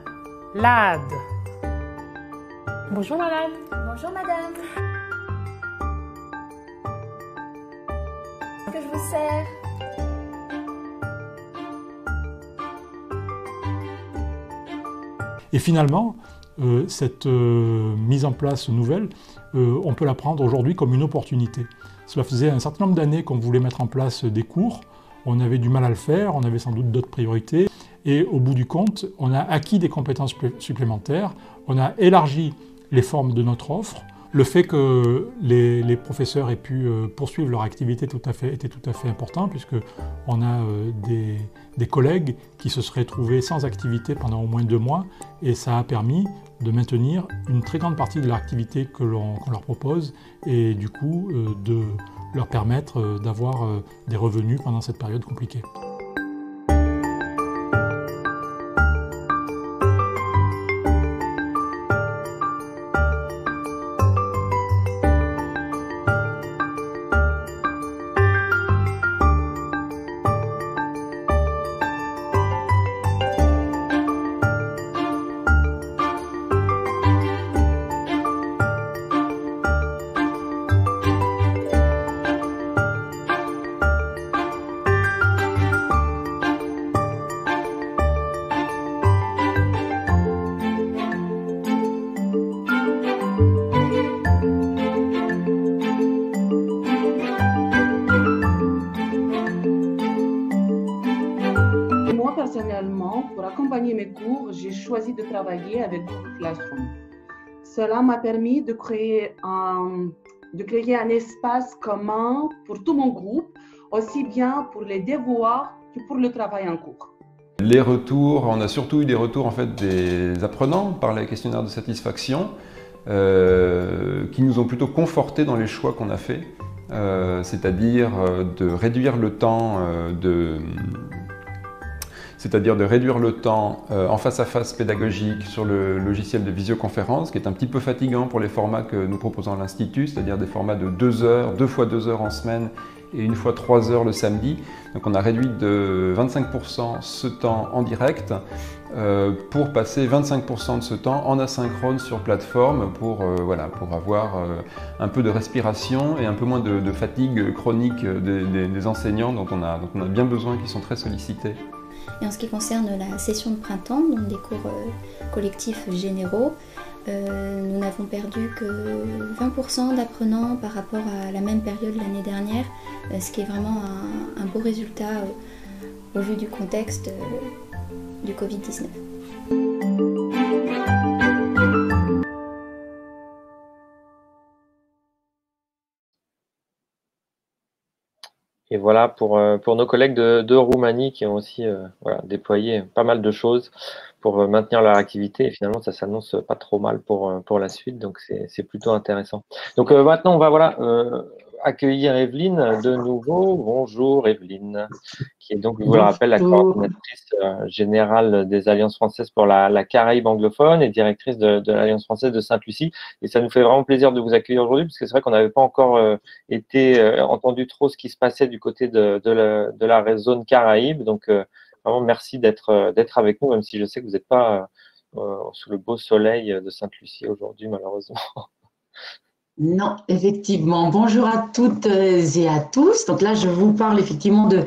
Bonjour madame. Bonjour madame. Que je vous sers? Et finalement, cette mise en place nouvelle, on peut la prendre aujourd'hui comme une opportunité. Cela faisait un certain nombre d'années qu'on voulait mettre en place des cours, on avait du mal à le faire, on avait sans doute d'autres priorités, et au bout du compte, on a acquis des compétences supplémentaires, on a élargi les formes de notre offre. Le fait que les professeurs aient pu poursuivre leur activité était tout à fait important, puisqu'on a des collègues qui se seraient trouvés sans activité pendant au moins 2 mois, et ça a permis de maintenir une très grande partie de l'activité qu'on leur propose, et du coup de leur permettre d'avoir des revenus pendant cette période compliquée. Pour accompagner mes cours, j'ai choisi de travailler avec Google Classroom. Cela m'a permis de créer un de créer un espace commun pour tout mon groupe, aussi bien pour les devoirs que pour le travail en cours. Les retours, on a surtout eu des retours en fait des apprenants par les questionnaires de satisfaction qui nous ont plutôt confortés dans les choix qu'on a faits, c'est-à-dire de réduire le temps en face-à-face pédagogique sur le logiciel de visioconférence, qui est un petit peu fatigant pour les formats que nous proposons à l'Institut, c'est-à-dire des formats de 2 heures, 2 fois 2 heures en semaine et 1 fois 3 heures le samedi. Donc on a réduit de 25% ce temps en direct pour passer 25% de ce temps en asynchrone sur plateforme pour avoir un peu de respiration et un peu moins de fatigue chronique des enseignants dont on a bien besoin, qui sont très sollicités. Et en ce qui concerne la session de printemps, donc des cours collectifs généraux, nous n'avons perdu que 20% d'apprenants par rapport à la même période l'année dernière, ce qui est vraiment un beau résultat au vu du contexte du Covid-19. Et voilà pour nos collègues de Roumanie qui ont aussi déployé pas mal de choses pour maintenir leur activité. Et finalement, ça s'annonce pas trop mal pour la suite, donc c'est plutôt intéressant. Donc maintenant, on va accueillir Evelyne de nouveau. Bonjour Evelyne, qui est donc, je vous le rappelle, la coordinatrice générale des Alliances françaises pour la Caraïbe anglophone et directrice de l'Alliance française de Sainte-Lucie. Et ça nous fait vraiment plaisir de vous accueillir aujourd'hui, parce que c'est vrai qu'on n'avait pas encore entendu trop ce qui se passait du côté de la zone Caraïbe. Donc vraiment merci d'être avec nous, même si je sais que vous n'êtes pas sous le beau soleil de Sainte-Lucie aujourd'hui, malheureusement. Non, effectivement. Bonjour à toutes et à tous. Donc là, je vous parle effectivement de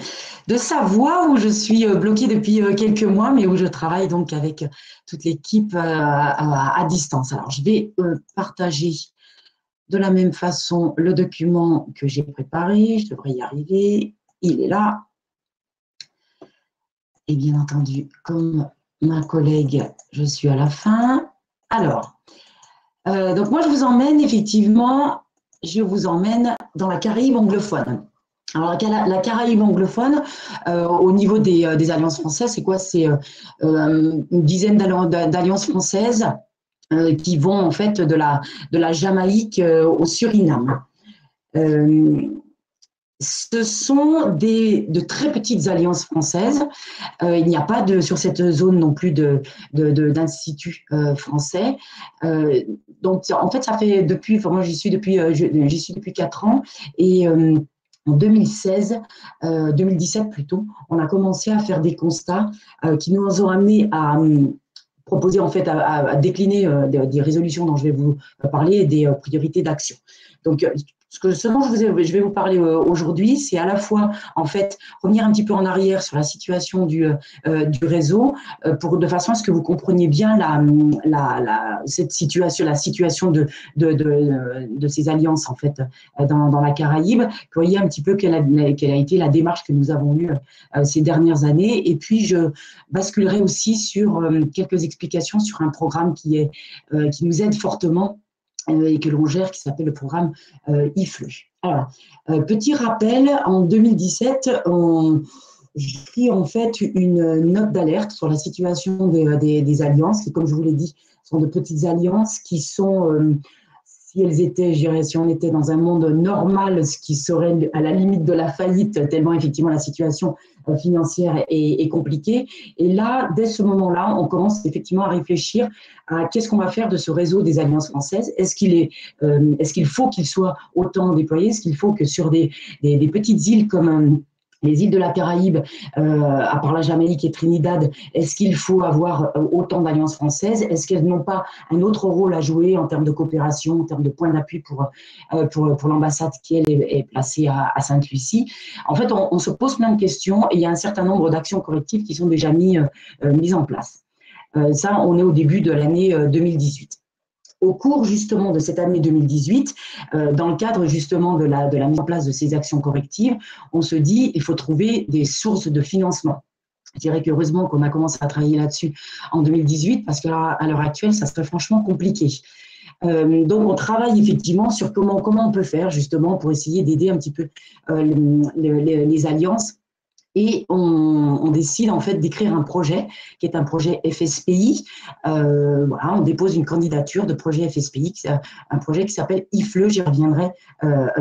Savoie, où je suis bloquée depuis quelques mois, mais où je travaille donc avec toute l'équipe à distance. Alors, je vais partager de la même façon le document que j'ai préparé. Je devrais y arriver. Il est là. Et bien entendu, comme ma collègue, je suis à la fin. Alors, donc moi, je vous emmène dans la Caraïbe anglophone. Alors, la Caraïbe anglophone, au niveau des alliances françaises, c'est quoi? C'est une dizaine d'alliances françaises qui vont en fait de la Jamaïque au Suriname. Ce sont de très petites alliances françaises. Il n'y a pas sur cette zone non plus d'instituts français. Donc, en fait, ça fait j'y suis depuis 4 ans. Et en 2017 plutôt, on a commencé à faire des constats qui nous ont amenés à proposer en fait à décliner des résolutions dont je vais vous parler et des priorités d'action. Donc, ce dont je vais vous parler aujourd'hui, c'est à la fois en fait revenir un petit peu en arrière sur la situation du réseau, de façon à ce que vous compreniez bien la situation de ces alliances en fait dans la Caraïbe, que vous voyez un petit peu quelle a été la démarche que nous avons eue ces dernières années, et puis je basculerai aussi sur quelques explications sur un programme qui nous aide fortement et que l'on gère, qui s'appelle le programme IFLU. Alors, petit rappel, en 2017, j'ai pris en fait une note d'alerte sur la situation des alliances, qui, comme je vous l'ai dit, sont de petites alliances qui sont, si on était dans un monde normal, ce qui serait à la limite de la faillite, tellement effectivement la situation financière est compliquée. Et là, dès ce moment-là, on commence effectivement à réfléchir à qu'est-ce qu'on va faire de ce réseau des alliances françaises. Est-ce qu'il faut qu'il soit autant déployé? Est-ce qu'il faut que sur des petites îles comme les îles de la Caraïbe, à part la Jamaïque et Trinidad, est-ce qu'il faut avoir autant d'alliances françaises? Est-ce qu'elles n'ont pas un autre rôle à jouer en termes de coopération, en termes de point d'appui pour l'ambassade qui, elle, est placée à Sainte-Lucie? En fait, on se pose plein de questions et il y a un certain nombre d'actions correctives qui sont déjà mises en place. Ça, on est au début de l'année 2018. Au cours justement de cette année 2018, dans le cadre justement de la mise en place de ces actions correctives, on se dit il faut trouver des sources de financement. Je dirais qu'heureusement qu'on a commencé à travailler là-dessus en 2018, parce qu'à l'heure actuelle, ça serait franchement compliqué. Donc, on travaille effectivement sur comment on peut faire justement pour essayer d'aider un petit peu les alliances. Et on décide en fait d'écrire un projet qui est un projet FSPI. Voilà, on dépose une candidature de projet FSPI, un projet qui s'appelle IFLE, j'y reviendrai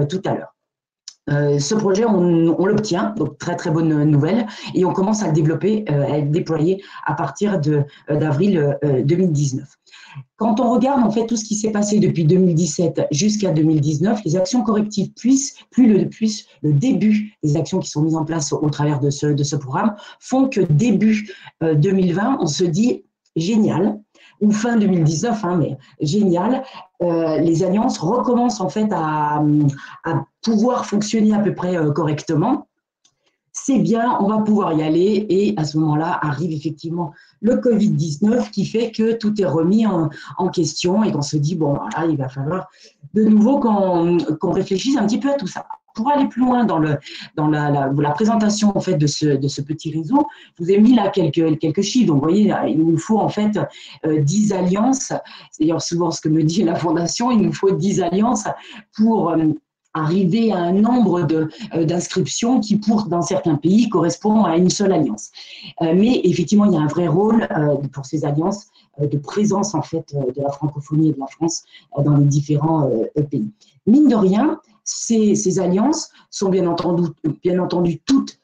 tout à l'heure. Ce projet, on l'obtient, donc très très bonne nouvelle, et on commence à le développer, à le déployer à partir d'avril 2019. Quand on regarde en fait tout ce qui s'est passé depuis 2017 jusqu'à 2019, les actions correctives le début des actions qui sont mises en place au travers de ce programme font que début 2020, on se dit génial, ou fin 2019, mais génial, les alliances recommencent en fait à pouvoir fonctionner à peu près correctement. C'est bien, on va pouvoir y aller, et à ce moment-là arrive effectivement le Covid-19 qui fait que tout est remis en question et qu'on se dit, bon, là, il va falloir de nouveau qu'on réfléchisse un petit peu à tout ça. Pour aller plus loin dans la présentation en fait de ce petit réseau, je vous ai mis là quelques chiffres. Donc, vous voyez, il nous faut en fait 10 alliances. C'est d'ailleurs souvent ce que me dit la Fondation, il nous faut 10 alliances pour arriver à un nombre d'inscriptions qui, dans certains pays, correspond à une seule alliance. Mais effectivement, il y a un vrai rôle pour ces alliances de présence en fait de la francophonie et de la France dans les différents pays. Mine de rien, ces alliances sont bien entendu toutes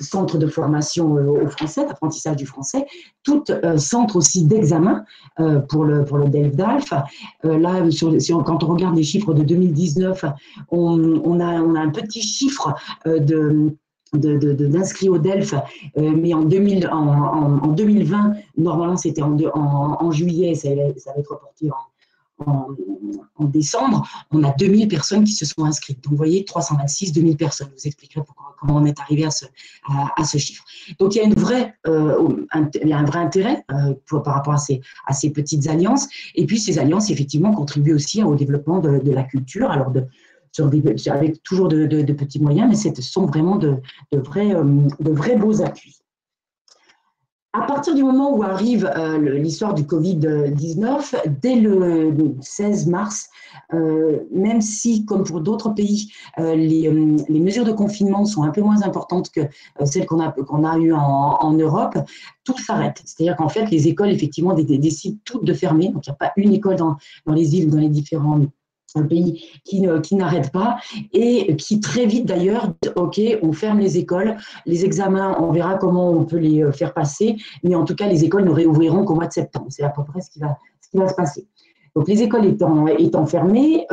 centres de formation au français, d'apprentissage du français, toutes centres aussi d'examen pour le DELF-DALF. Là, quand on regarde les chiffres de 2019, on a un petit chiffre d'inscrits au DELF, mais en 2020, normalement c'était en juillet, ça va être reporté en décembre, on a 2000 personnes qui se sont inscrites. Donc, vous voyez, 326, 2000 personnes. Je vous expliquerai comment on est arrivé à ce chiffre. Donc, il y a un vrai intérêt par rapport à ces petites alliances. Et puis, ces alliances, effectivement, contribuent aussi au développement de la culture. Alors, avec toujours de petits moyens, mais ce sont vraiment de vrais beaux appuis. À partir du moment où arrive l'histoire du Covid-19, dès le 16 mars, même si, comme pour d'autres pays, les mesures de confinement sont un peu moins importantes que celles qu'on a eues en Europe, tout s'arrête. C'est-à-dire qu'en fait, les écoles, effectivement, décident toutes de fermer. Donc, il n'y a pas une école dans les îles, dans les différents pays qui n'arrête pas et qui très vite d'ailleurs, ok, on ferme les écoles, les examens, on verra comment on peut les faire passer, mais en tout cas les écoles ne réouvriront qu'au mois de septembre. C'est à peu près ce qui va se passer. Donc les écoles étant fermées,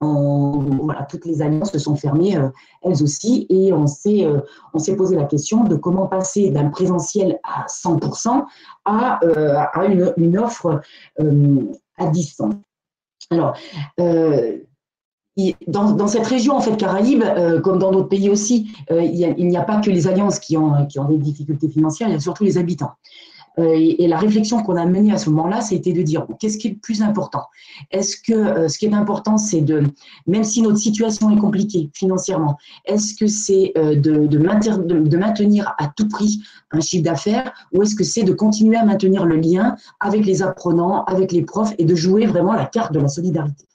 voilà, toutes les alliances se sont fermées elles aussi, et on s'est posé la question de comment passer d'un présentiel à 100% à une offre à distance. Alors, dans cette région en fait Caraïbes, comme dans d'autres pays aussi, il n'y a pas que les alliances qui ont des difficultés financières, il y a surtout les habitants. Et la réflexion qu'on a menée à ce moment-là, c'était de dire qu'est-ce qui est le plus important? Est-ce que ce qui est important, c'est même si notre situation est compliquée financièrement, est-ce que c'est de maintenir à tout prix un chiffre d'affaires, ou est-ce que c'est de continuer à maintenir le lien avec les apprenants, avec les profs, et de jouer vraiment la carte de la solidarité?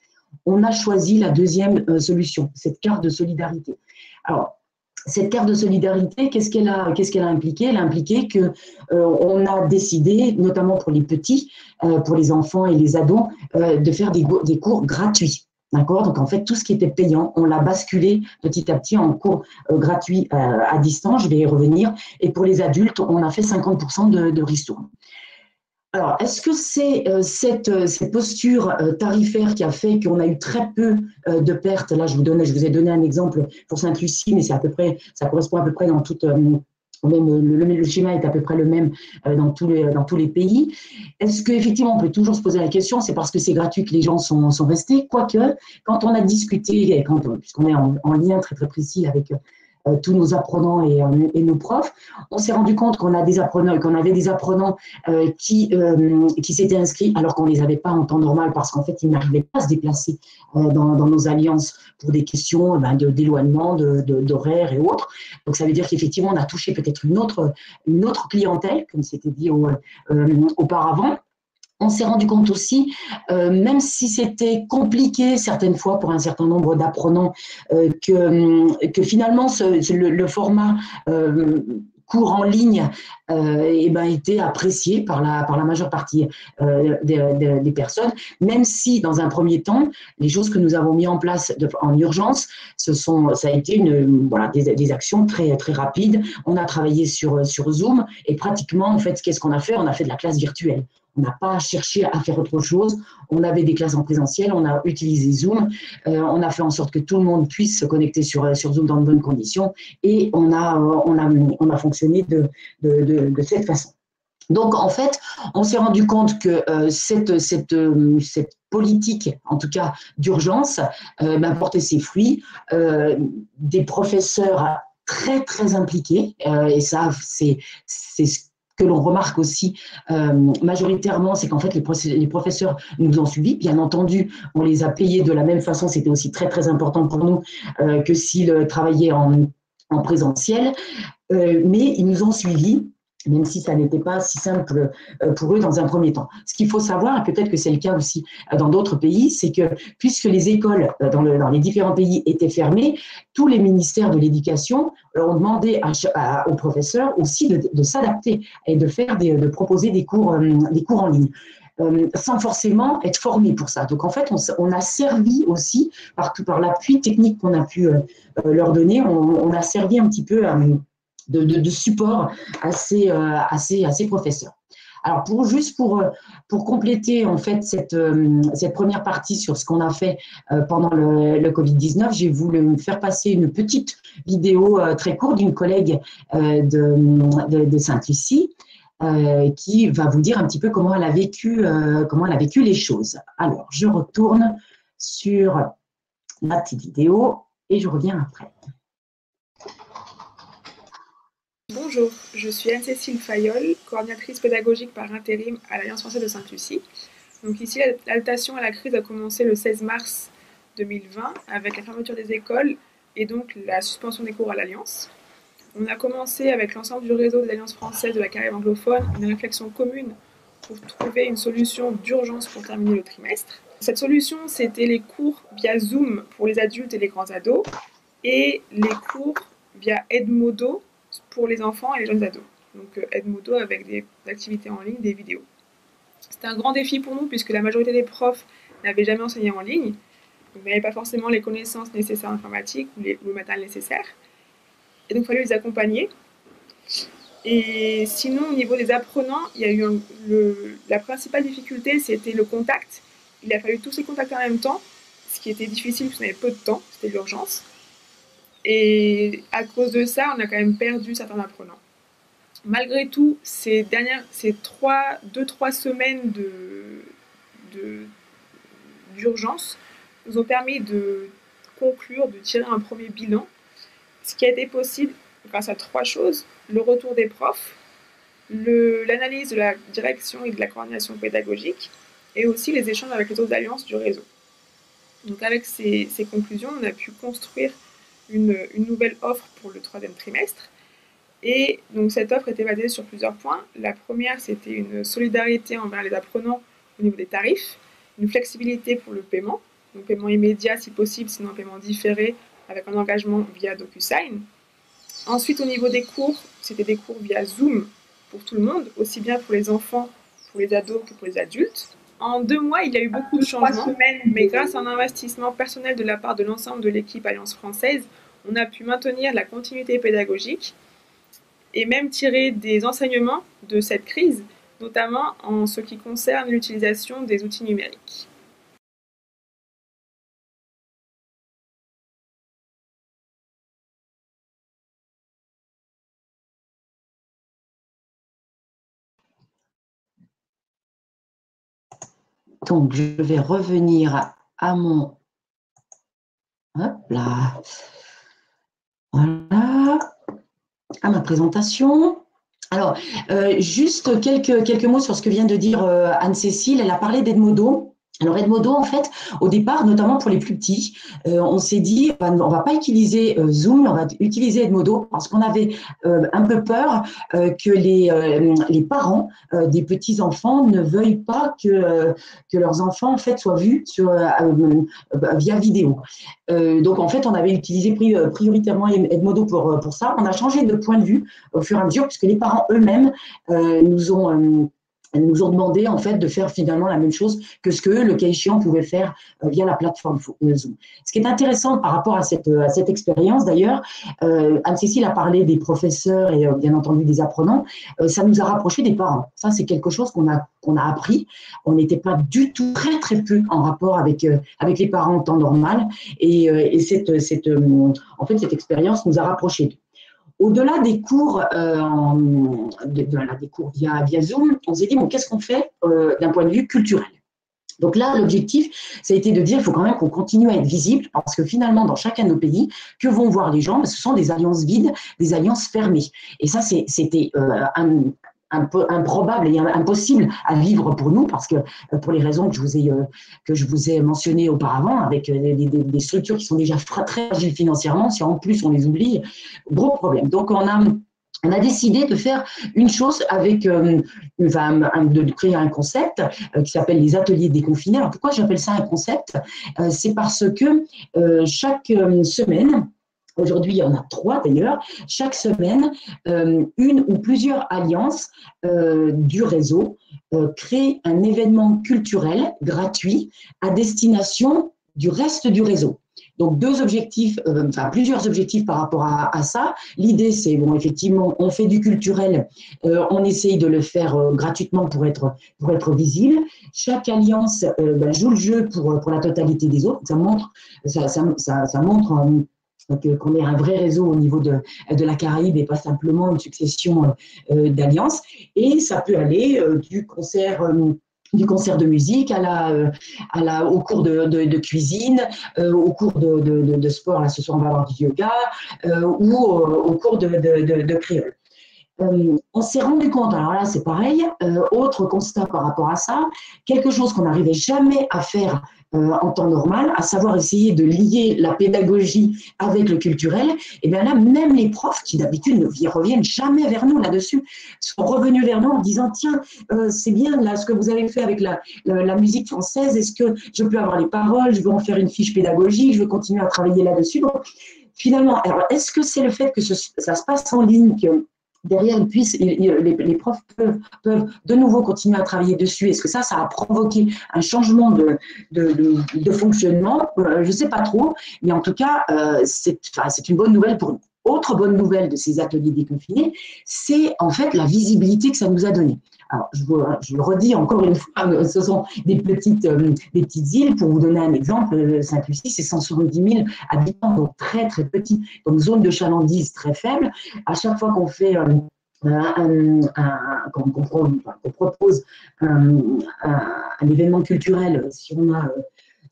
On a choisi la deuxième solution, cette carte de solidarité. Alors, cette carte de solidarité, qu'est-ce qu'elle a impliqué? Elle a impliqué qu'on a décidé, notamment pour les petits, pour les enfants et les ados, de faire des cours gratuits. D'accord? Donc, en fait, tout ce qui était payant, on l'a basculé petit à petit en cours gratuits à distance. Je vais y revenir. Et pour les adultes, on a fait 50% de ristournes. Alors, est-ce que c'est cette posture tarifaire qui a fait qu'on a eu très peu de pertes? Là, je vous ai donné un exemple pour Sainte-Lucie, mais ça correspond à peu près dans toute… le schéma est à peu près le même dans tous les pays. Est-ce qu'effectivement, on peut toujours se poser la question, c'est parce que c'est gratuit que les gens sont restés? Quoique, quand on a discuté, puisqu'on est en lien très très précis avec tous nos apprenants et nos profs, on s'est rendu compte qu'on avait des apprenants qui s'étaient inscrits alors qu'on ne les avait pas en temps normal parce qu'en fait, ils n'arrivaient pas à se déplacer dans nos alliances pour des questions d'éloignement, d'horaire et autres. Donc, ça veut dire qu'effectivement, on a touché peut-être une autre clientèle, comme c'était dit auparavant. on s'est rendu compte aussi, même si c'était compliqué certaines fois pour un certain nombre d'apprenants, que finalement le format cours en ligne était apprécié par la majeure partie des personnes, même si dans un premier temps, les choses que nous avons mis en place en urgence, ça a été des actions très, très rapides. On a travaillé sur Zoom et pratiquement, en fait, qu'est-ce qu'on a fait? On a fait de la classe virtuelle. On n'a pas cherché à faire autre chose. On avait des classes en présentiel, on a utilisé Zoom, on a fait en sorte que tout le monde puisse se connecter sur Zoom dans de bonnes conditions et on a fonctionné de cette façon. Donc, en fait, on s'est rendu compte que cette politique, en tout cas d'urgence, portait ses fruits. Des professeurs très, très impliqués, et ça, c'est ce que l'on remarque aussi majoritairement, c'est qu'en fait, les professeurs nous ont suivis. Bien entendu, on les a payés de la même façon. C'était aussi très, très important pour nous que s'ils travaillaient en présentiel. Mais ils nous ont suivis, même si ça n'était pas si simple pour eux dans un premier temps. Ce qu'il faut savoir, et peut-être que c'est le cas aussi dans d'autres pays, c'est que puisque les écoles dans les différents pays étaient fermées, tous les ministères de l'éducation ont demandé aux professeurs aussi de s'adapter et de proposer des cours en ligne. Sans forcément être formés pour ça. Donc, en fait, on a servi aussi, par l'appui technique qu'on a pu leur donner, on a servi un petit peu de support à ces professeurs. Alors, pour compléter en fait cette première partie sur ce qu'on a fait pendant le Covid-19, j'ai voulu faire passer une petite vidéo très courte d'une collègue de Sainte-Lucie qui va vous dire un petit peu comment elle a vécu les choses. Alors, je retourne sur la petite vidéo et je reviens après. Bonjour, je suis Anne-Cécile Fayolle, coordinatrice pédagogique par intérim à l'Alliance française de Sainte-Lucie. Donc ici, l'adaptation à la crise a commencé le 16 mars 2020 avec la fermeture des écoles et donc la suspension des cours à l'Alliance. On a commencé avec l'ensemble du réseau de l'Alliance française de la Caraïbe anglophone une réflexion commune pour trouver une solution d'urgence pour terminer le trimestre. Cette solution, c'était les cours via Zoom pour les adultes et les grands ados et les cours via Edmodo pour les enfants et les jeunes ados. Donc Edmodo avec des activités en ligne, des vidéos. C'était un grand défi pour nous puisque la majorité des profs n'avaient jamais enseigné en ligne, donc n'avaient pas forcément les connaissances nécessaires en informatique ou le matériel nécessaire. Et donc il fallait les accompagner. Et sinon, au niveau des apprenants, il y a eu la principale difficulté, c'était le contact. Il a fallu tous se contacter en même temps, ce qui était difficile parce qu'on avait peu de temps, c'était l'urgence. Et à cause de ça, on a quand même perdu certains apprenants. Malgré tout, ces 2-3 semaines d'urgence nous ont permis de conclure, de tirer un premier bilan, ce qui a été possible grâce à 3 choses: le retour des profs, l'analyse de la direction et de la coordination pédagogique, et aussi les échanges avec les autres alliances du réseau. Donc avec ces conclusions, on a pu construire une nouvelle offre pour le 3e trimestre. Et donc cette offre était basée sur plusieurs points. La première, c'était une solidarité envers les apprenants au niveau des tarifs, une flexibilité pour le paiement, donc paiement immédiat si possible, sinon un paiement différé avec un engagement via DocuSign. Ensuite, au niveau des cours, c'était des cours via Zoom pour tout le monde, aussi bien pour les enfants, pour les ados que pour les adultes. En 2 mois, il y a eu beaucoup de changements, mais grâce à un investissement personnel de la part de l'ensemble de l'équipe Alliance française, on a pu maintenir la continuité pédagogique et même tirer des enseignements de cette crise, notamment en ce qui concerne l'utilisation des outils numériques. Donc, je vais revenir à mon... Hop là. Voilà. À ma présentation. Alors, juste quelques mots sur ce que vient de dire Anne-Cécile. Elle a parlé d'Edmodo. Alors Edmodo, en fait, au départ, notamment pour les plus petits, on s'est dit, on va pas utiliser Zoom, on va utiliser Edmodo parce qu'on avait un peu peur que les parents des petits enfants ne veuillent pas que leurs enfants en fait soient vus via vidéo. Donc en fait, on avait utilisé prioritairement Edmodo pour ça. On a changé de point de vue au fur et à mesure puisque les parents eux-mêmes nous ont demandé en fait de faire finalement la même chose que ce que le cas échéant pouvait faire via la plateforme Zoom. Ce qui est intéressant par rapport à cette expérience d'ailleurs, Anne-Cécile a parlé des professeurs et bien entendu des apprenants, ça nous a rapprochés des parents. Ça c'est quelque chose qu'on a appris. On n'était pas du tout très peu en rapport avec les parents en temps normal et cette expérience nous a rapprochés d'eux. Au-delà des cours, des cours via Zoom, on s'est dit, bon, qu'est-ce qu'on fait d'un point de vue culturel? Donc là, l'objectif, ça a été de dire qu'il faut quand même qu'on continue à être visible parce que finalement, dans chacun de nos pays, que vont voir les gens? Ce sont des alliances vides, des alliances fermées. Et ça, c'était improbable et impossible à vivre pour nous parce que pour les raisons que je vous ai mentionnées auparavant, avec des structures qui sont déjà très fragiles financièrement, si en plus on les oublie, gros problème. Donc on a décidé de faire une chose avec, de créer un concept qui s'appelle les ateliers déconfinés. Alors pourquoi j'appelle ça un concept? C'est parce que chaque semaine, aujourd'hui, il y en a 3 d'ailleurs. Chaque semaine, une ou plusieurs alliances du réseau créent un événement culturel gratuit à destination du reste du réseau. Donc, plusieurs objectifs par rapport à ça. L'idée, c'est, bon, effectivement, on fait du culturel, on essaye de le faire gratuitement pour être visible. Chaque alliance joue le jeu pour la totalité des autres. Ça montre qu'on est un vrai réseau au niveau de la Caraïbe et pas simplement une succession d'alliances. Et ça peut aller du concert de musique au cours de cuisine, au cours de sport. Là, ce soir, on va avoir du yoga ou au cours de créole. On s'est rendu compte, alors là c'est pareil, autre constat par rapport à ça, quelque chose qu'on n'arrivait jamais à faire en temps normal, à savoir essayer de lier la pédagogie avec le culturel, et bien là, même les profs qui d'habitude ne reviennent jamais vers nous là-dessus, sont revenus vers nous en disant, tiens, c'est bien là ce que vous avez fait avec la musique française, est-ce que je peux avoir les paroles, je veux en faire une fiche pédagogique, je veux continuer à travailler là-dessus. Donc finalement, alors est-ce que c'est le fait que ça se passe en ligne que derrière, les profs peuvent de nouveau continuer à travailler dessus? Est-ce que ça a provoqué un changement de fonctionnement? Je ne sais pas trop, mais en tout cas, c'est une bonne nouvelle pour nous. Autre bonne nouvelle de ces ateliers déconfinés, c'est en fait la visibilité que ça nous a donnée. Alors, je le redis encore une fois, ce sont des petites îles. Pour vous donner un exemple, Sainte-Lucie, c'est 170 000 habitants, donc très très petit, donc zone de chalandise très faible. À chaque fois qu'on fait qu'on propose un événement culturel, si on a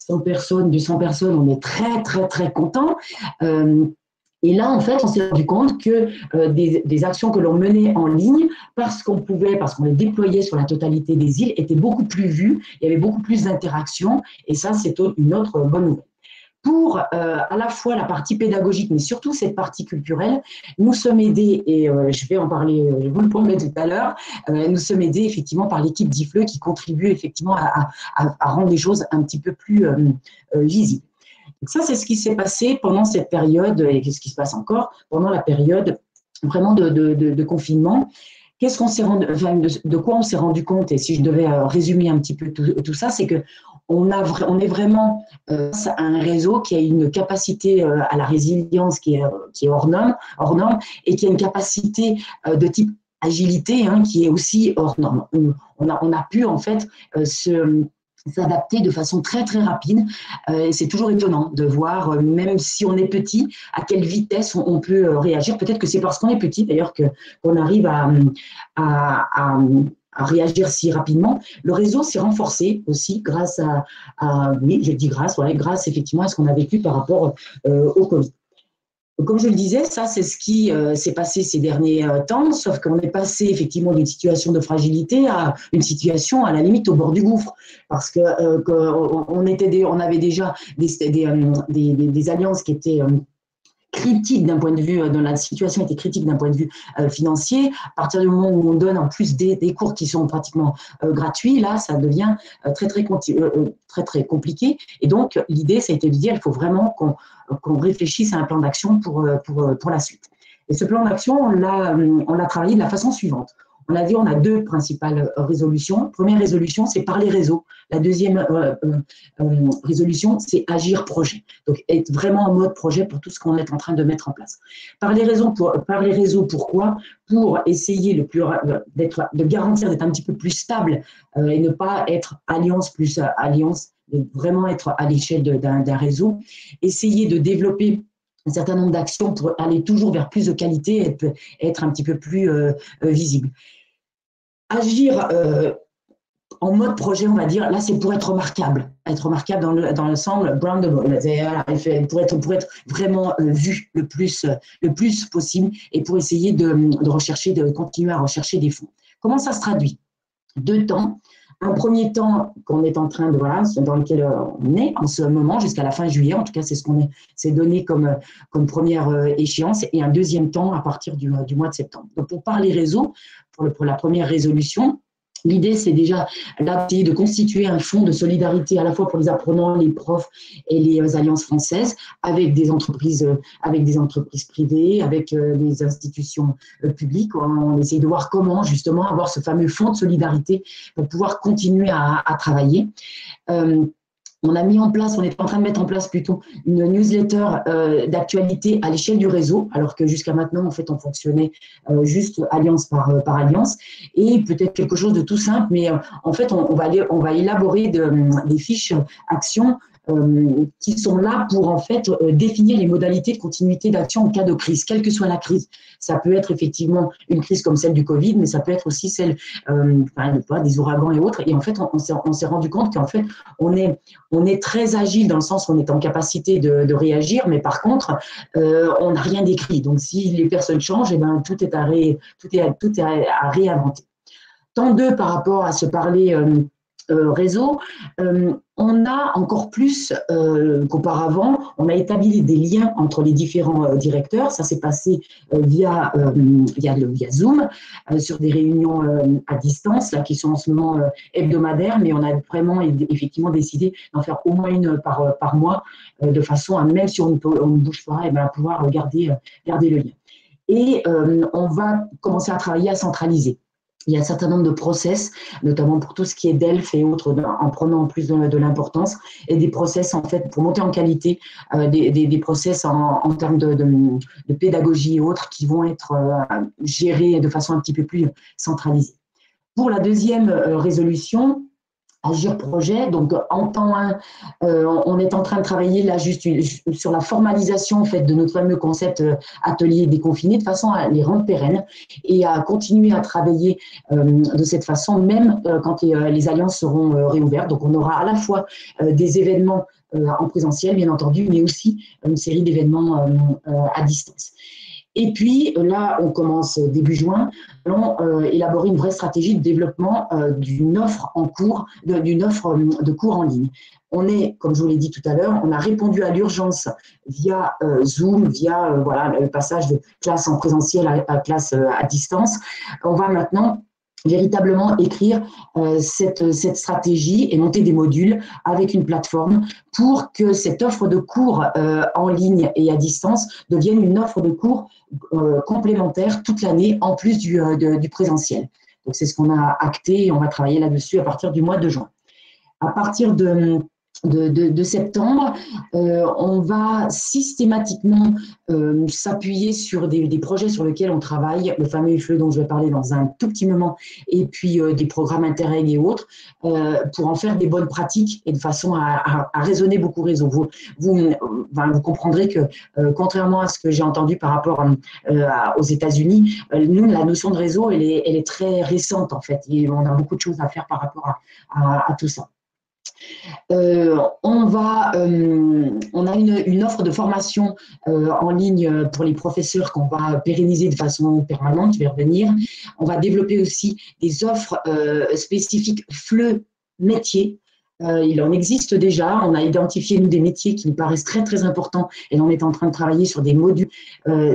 100 personnes, 200 personnes, on est très très très content. Et là, en fait, on s'est rendu compte que des actions que l'on menait en ligne, parce qu'on les déployait sur la totalité des îles, étaient beaucoup plus vues, il y avait beaucoup plus d'interactions, et ça, c'est une autre bonne nouvelle. Pour à la fois la partie pédagogique, mais surtout cette partie culturelle, nous sommes aidés, et je vais en parler, je vous le promets tout à l'heure, nous sommes aidés effectivement par l'équipe d'IFLE qui contribue effectivement à rendre les choses un petit peu plus visibles. Donc ça, c'est ce qui s'est passé pendant cette période et ce qui se passe encore pendant la période vraiment de confinement. Qu'est-ce qu'on s'est de quoi on s'est rendu compte? Et si je devais résumer un petit peu tout ça, c'est que on est vraiment face à un réseau qui a une capacité à la résilience qui est hors norme, et qui a une capacité de type agilité qui est aussi hors norme. On a pu en fait s'adapter de façon très très rapide. C'est toujours étonnant de voir, même si on est petit, à quelle vitesse on peut réagir. Peut-être que c'est parce qu'on est petit d'ailleurs qu'on arrive à réagir si rapidement. Le réseau s'est renforcé aussi grâce grâce effectivement à ce qu'on a vécu par rapport au Covid. Comme je le disais, ça, c'est ce qui s'est passé ces derniers temps, sauf qu'on est passé effectivement d'une situation de fragilité à une situation à la limite au bord du gouffre, parce que on avait déjà des alliances qui étaient critique d'un point de vue, dont la situation était critique d'un point de vue financier. À partir du moment où on donne en plus des cours qui sont pratiquement gratuits, là, ça devient très compliqué. Et donc, l'idée, ça a été de dire, il faut vraiment qu'on réfléchisse à un plan d'action pour la suite. Et ce plan d'action, on l'a travaillé de la façon suivante. On a dit, on a deux principales résolutions. Première résolution, c'est par les réseaux. La deuxième résolution, c'est agir projet. Donc, être vraiment en mode projet pour tout ce qu'on est en train de mettre en place. Par les réseaux, pourquoi? Pour essayer de garantir d'être un petit peu plus stable et ne pas être alliance plus alliance, mais vraiment être à l'échelle d'un réseau. Essayer de développer un certain nombre d'actions pour aller toujours vers plus de qualité et être un petit peu plus visible. Agir en mode projet, on va dire, là, c'est pour être remarquable dans l'ensemble, brandable, pour être vraiment vu le plus possible et pour essayer de continuer à rechercher des fonds. Comment ça se traduit? Deux temps. Un premier temps qu'on est en train dans lequel on est en ce moment jusqu'à la fin juillet, en tout cas c'est ce qu'on s'est donné comme première échéance, et un deuxième temps à partir du mois de septembre. Donc pour parler réseau, pour la première résolution, l'idée, c'est déjà de constituer un fonds de solidarité à la fois pour les apprenants, les profs et les alliances françaises, avec des entreprises privées, avec des institutions publiques. On essaie de voir comment justement avoir ce fameux fonds de solidarité pour pouvoir continuer à travailler. On a mis en place, on est en train de mettre en place plutôt une newsletter d'actualité à l'échelle du réseau, alors que jusqu'à maintenant, en fait, on fonctionnait juste alliance par alliance, et peut-être quelque chose de tout simple, mais en fait, on va élaborer des fiches actions qui sont là pour en fait définir les modalités de continuité d'action en cas de crise, quelle que soit la crise. Ça peut être effectivement une crise comme celle du Covid, mais ça peut être aussi celle des ouragans et autres. Et en fait, on s'est rendu compte qu'en fait, on est très agile dans le sens où on est en capacité de réagir, mais par contre, on n'a rien d'écrit. Donc, si les personnes changent, tout est à réinventer. Tant deux par rapport à se parler réseau, on a encore plus qu'auparavant, on a établi des liens entre les différents directeurs. Ça s'est passé via Zoom, sur des réunions à distance, là, qui sont en ce moment hebdomadaires, mais on a vraiment effectivement décidé d'en faire au moins une par mois, de façon à, même si on ne bouge pas, à pouvoir garder le lien. Et on va commencer à travailler à centraliser. Il y a un certain nombre de process, notamment pour tout ce qui est DELF et autres, en prenant en plus de l'importance, et des process en fait pour monter en qualité, des process en termes de pédagogie et autres qui vont être gérés de façon un petit peu plus centralisée. Pour la deuxième résolution, Agir projet, donc en temps 1, on est en train de travailler là juste sur la formalisation en fait, de notre fameux concept atelier déconfiné, de façon à les rendre pérennes et à continuer à travailler de cette façon, même quand les alliances seront réouvertes. Donc on aura à la fois des événements en présentiel, bien entendu, mais aussi une série d'événements à distance. Et puis là, on commence début juin, allons élaborer une vraie stratégie de développement d'une offre de cours en ligne. On est, comme je vous l'ai dit tout à l'heure, on a répondu à l'urgence via Zoom, via le passage de classe en présentiel à classe à distance. On va maintenant véritablement écrire cette stratégie et monter des modules avec une plateforme pour que cette offre de cours en ligne et à distance devienne une offre de cours complémentaire toute l'année en plus du présentiel. Donc c'est ce qu'on a acté et on va travailler là-dessus à partir du mois de juin. À partir de septembre, on va systématiquement s'appuyer sur des projets sur lesquels on travaille, le fameux UFLE dont je vais parler dans un tout petit moment, et puis des programmes Interreg et autres, pour en faire des bonnes pratiques et de façon à raisonner beaucoup réseau. Vous comprendrez que, contrairement à ce que j'ai entendu par rapport aux États-Unis, nous, la notion de réseau, elle est très récente en fait, et on a beaucoup de choses à faire par rapport à tout ça. On a une offre de formation en ligne pour les professeurs qu'on va pérenniser de façon permanente, je vais revenir. On va développer aussi des offres spécifiques FLE métiers. Il en existe déjà. On a identifié, nous, des métiers qui nous paraissent très, très importants et on est en train de travailler sur des modules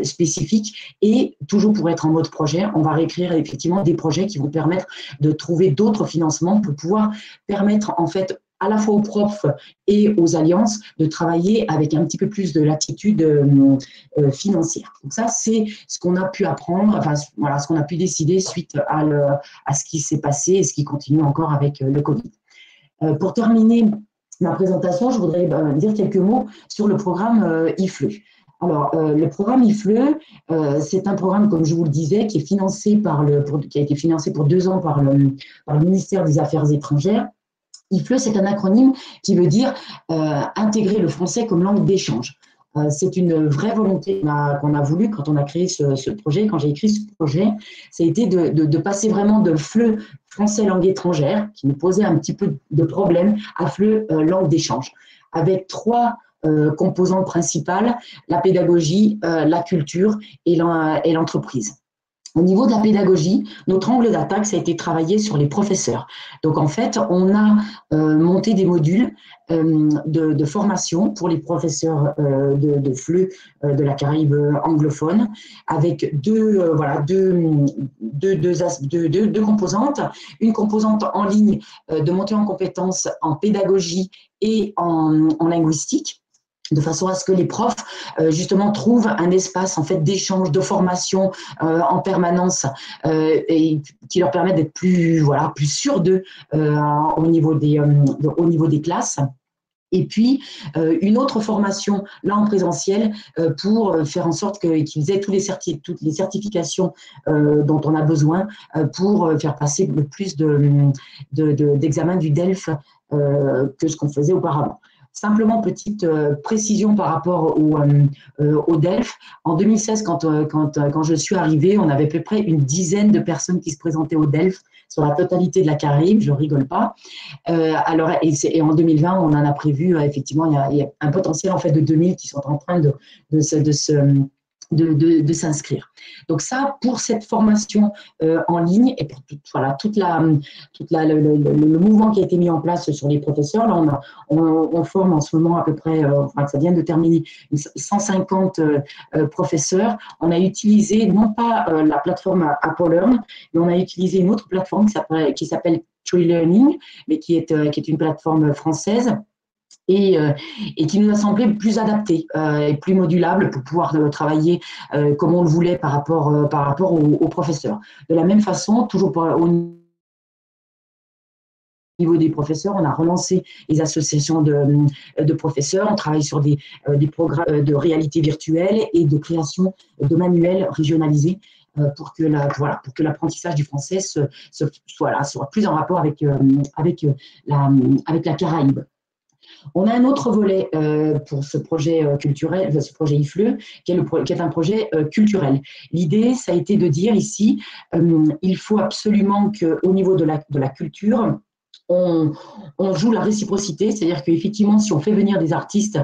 spécifiques. Et toujours pour être en mode projet, on va réécrire effectivement des projets qui vont permettre de trouver d'autres financements pour pouvoir permettre, en fait, à la fois aux profs et aux alliances de travailler avec un petit peu plus de latitude financière. Donc ça, c'est ce qu'on a pu apprendre, enfin, voilà, ce qu'on a pu décider suite à ce qui s'est passé et ce qui continue encore avec le Covid. Pour terminer ma présentation, je voudrais dire quelques mots sur le programme IFLE. Alors, le programme IFLE, c'est un programme, comme je vous le disais, qui est financé qui a été financé pour 2 ans par le ministère des Affaires étrangères. IFLE, c'est un acronyme qui veut dire intégrer le français comme langue d'échange. C'est une vraie volonté qu'on a voulu quand on a créé ce projet, quand j'ai écrit ce projet, ça a été de passer vraiment de FLE français langue étrangère, qui nous posait un petit peu de problème, à FLE langue d'échange, avec 3 composantes principales, la pédagogie, la culture et l'entreprise. Au niveau de la pédagogie, notre angle d'attaque, ça a été travaillé sur les professeurs. Donc, en fait, on a monté des modules de formation pour les professeurs de FLE de la Caraïbe anglophone, avec deux composantes. Une composante en ligne de montée en compétences en pédagogie et en linguistique, de façon à ce que les profs justement trouvent un espace en fait d'échange, de formation en permanence et qui leur permet d'être plus sûrs d'eux au niveau des classes. Et puis, une autre formation, là en présentiel, pour faire en sorte qu'ils aient toutes les certifications dont on a besoin pour faire passer le plus d'examens du DELF que ce qu'on faisait auparavant. Simplement, petite précision par rapport au DELF. En 2016, quand je suis arrivée, on avait à peu près une dizaine de personnes qui se présentaient au DELF sur la totalité de la Caraïbe, je ne rigole pas. Et en 2020, on en a prévu, effectivement, il y a un potentiel en fait de 2000 qui sont en train de s'inscrire. Donc ça, pour cette formation en ligne et pour le mouvement qui a été mis en place sur les professeurs, là on forme en ce moment à peu près, ça vient de terminer, 150 professeurs. On a utilisé non pas la plateforme AppleLearn, mais on a utilisé une autre plateforme qui s'appelle Tree Learning, mais qui est une plateforme française. Et qui nous a semblé plus adapté et plus modulable pour pouvoir travailler comme on le voulait par rapport aux professeurs. De la même façon, toujours au niveau des professeurs, on a relancé les associations de professeurs, on travaille sur des programmes de réalité virtuelle et de création de manuels régionalisés pour que l'apprentissage du français soit plus en rapport avec la Caraïbe. On a un autre volet pour ce projet culturel, ce projet IFLE, qui est un projet culturel. L'idée, ça a été de dire ici, il faut absolument qu'au niveau de la culture, on joue la réciprocité, c'est-à-dire qu'effectivement, si on fait venir des artistes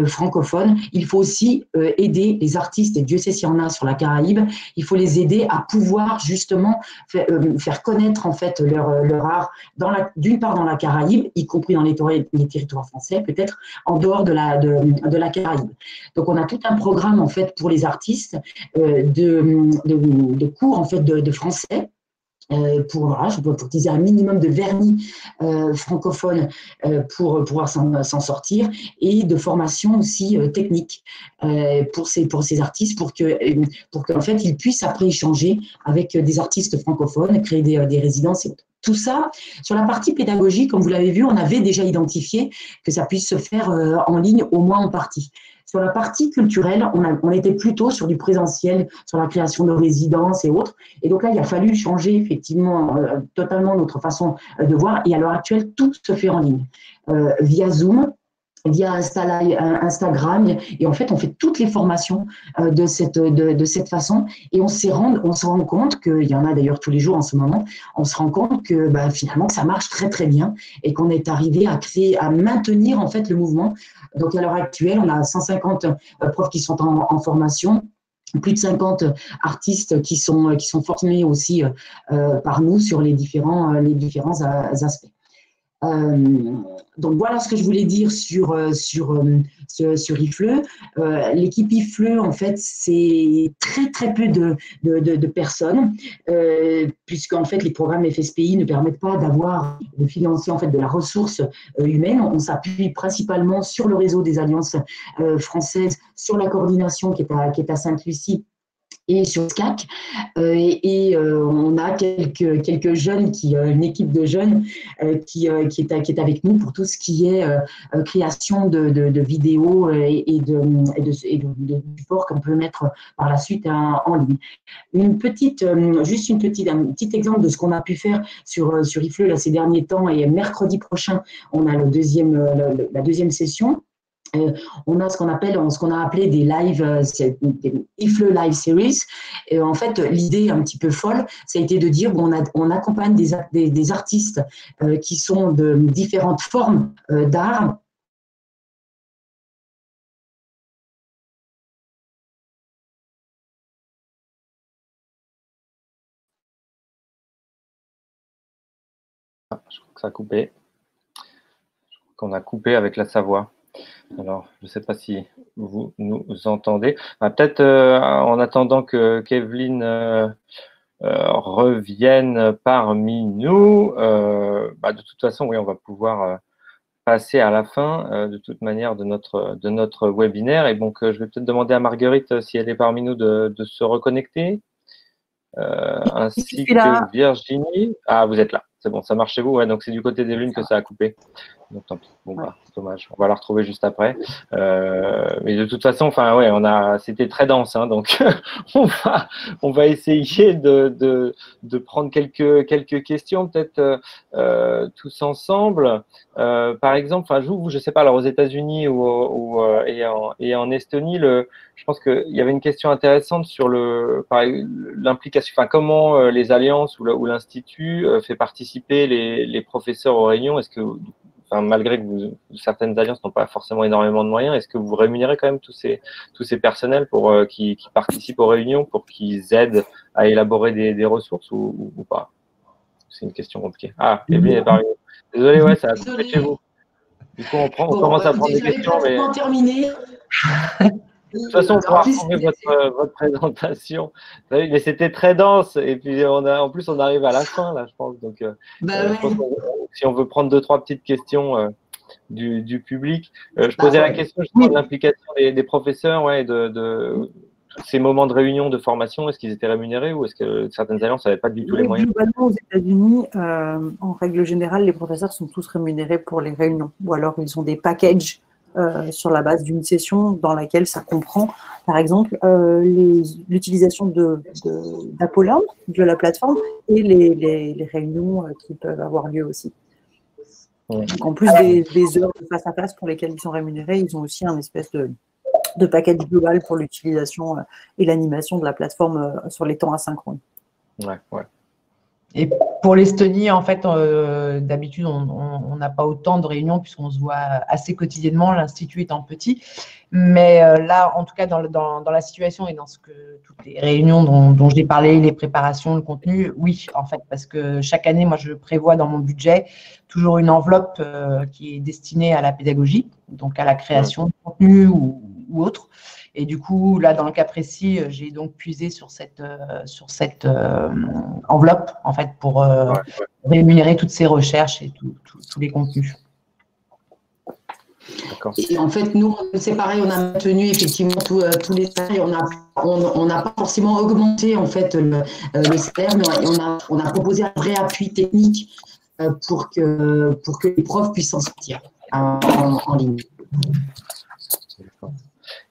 francophones, il faut aussi aider les artistes, et Dieu sait s'il y en a sur la Caraïbe, il faut les aider à pouvoir justement faire connaître en fait leur art, d'une part dans la Caraïbe, y compris dans les territoires français, peut-être en dehors de la Caraïbe. Donc on a tout un programme en fait pour les artistes de cours en fait de français. Pour utiliser un minimum de vernis francophone pour pouvoir s'en sortir, et de formation aussi technique pour ces artistes pour qu'en fait ils puissent après échanger avec des artistes francophones, créer des résidences et autres. Tout ça, sur la partie pédagogique, comme vous l'avez vu, on avait déjà identifié que ça puisse se faire en ligne, au moins en partie. Sur la partie culturelle, on était plutôt sur du présentiel, sur la création de résidences et autres. Et donc là, il a fallu changer effectivement totalement notre façon de voir. Et à l'heure actuelle, tout se fait en ligne, via Zoom. via Instagram, et en fait on fait toutes les formations de cette façon, et on se rend compte qu'il y en a d'ailleurs tous les jours en ce moment. On se rend compte que finalement que ça marche très très bien et qu'on est arrivé à maintenir en fait le mouvement. Donc à l'heure actuelle on a 150 profs qui sont en formation, plus de 50 artistes qui sont formés aussi par nous sur les différents aspects. Donc voilà ce que je voulais dire sur IFLE. L'équipe IFLE, en fait, c'est très très peu de personnes, puisqu'en fait les programmes FSPI ne permettent pas de financer en fait de la ressource humaine. On s'appuie principalement sur le réseau des alliances françaises, sur la coordination qui est à Sainte-Lucie et sur SCAC, on a quelques jeunes, une équipe de jeunes qui est avec nous pour tout ce qui est création de vidéos et de support qu'on peut mettre par la suite en ligne. Un petit exemple de ce qu'on a pu faire sur IFLE là, ces derniers temps, et mercredi prochain, on a la deuxième session. On a ce qu'on a appelé des live, des IFLE Live Series. Et en fait, l'idée un petit peu folle, ça a été de dire on accompagne des artistes qui sont de différentes formes d'art. Je crois que ça a coupé. Je crois qu'on a coupé avec la Savoie. Alors, je ne sais pas si vous nous entendez. Peut-être en attendant que Kevin revienne parmi nous, de toute façon, oui, on va pouvoir passer à la fin, de toute manière, de notre webinaire. Et donc, je vais peut-être demander à Marguerite si elle est parmi nous de se reconnecter, ainsi que Virginie. Ah, vous êtes là. C'est bon, ça marche chez vous. Ouais, donc, c'est du côté des lunes que ça a coupé. Donc, tant pis. Bon, dommage. On va la retrouver juste après. Mais de toute façon, c'était très dense, hein, donc on va essayer de prendre quelques questions, peut-être tous ensemble. Par exemple, je sais pas, alors aux États-Unis et en Estonie, je pense qu'il y avait une question intéressante sur l'implication, comment les alliances ou l'institut fait participer les professeurs aux réunions. Est-ce que malgré que certaines alliances n'ont pas forcément énormément de moyens, est-ce que vous rémunérez quand même tous ces personnels qui participent aux réunions pour qu'ils aident à élaborer des ressources ou pas? C'est une question compliquée. Ah, Evelyne est parmi nous. Désolé, ouais, ça a coupé chez vous. Du coup, on commence à prendre des questions. Mais... terminé. De toute façon, on pourra retrouver votre présentation. Mais c'était très dense. Et puis, en plus, on arrive à la fin, là, je pense. Donc, je pense si on veut prendre 2-3 petites questions du public. Je posais la question justement de l'implication des professeurs, de ces moments de réunion, de formation. Est-ce qu'ils étaient rémunérés ou est-ce que certaines alliances n'avaient pas du tout les moyens? Globalement, aux États-Unis, en règle générale, les professeurs sont tous rémunérés pour les réunions. Ou alors, ils ont des packages sur la base d'une session dans laquelle ça comprend, par exemple, l'utilisation d'Apollo, de la plateforme, et les réunions qui peuvent avoir lieu aussi. Donc, en plus des heures de face à face pour lesquelles ils sont rémunérés, ils ont aussi un espèce de package global pour l'utilisation et l'animation de la plateforme sur les temps asynchrones. Ouais. Et pour l'Estonie, en fait, d'habitude, on n'a pas autant de réunions puisqu'on se voit assez quotidiennement, l'Institut étant petit. Mais là, en tout cas, dans la situation et dans toutes les réunions dont j'ai parlé, les préparations, le contenu, oui, en fait, parce que chaque année, moi, je prévois dans mon budget toujours une enveloppe qui est destinée à la pédagogie, donc à la création de contenu ou autre. Et du coup, là, dans le cas précis, j'ai donc puisé sur cette enveloppe, en fait, pour rémunérer toutes ces recherches et tous les contenus. Et en fait, nous, c'est pareil, on a maintenu effectivement tous les salaires. On n'a pas forcément augmenté en fait le salaire, mais on a proposé un vrai appui technique pour que les profs puissent s'en sortir en ligne.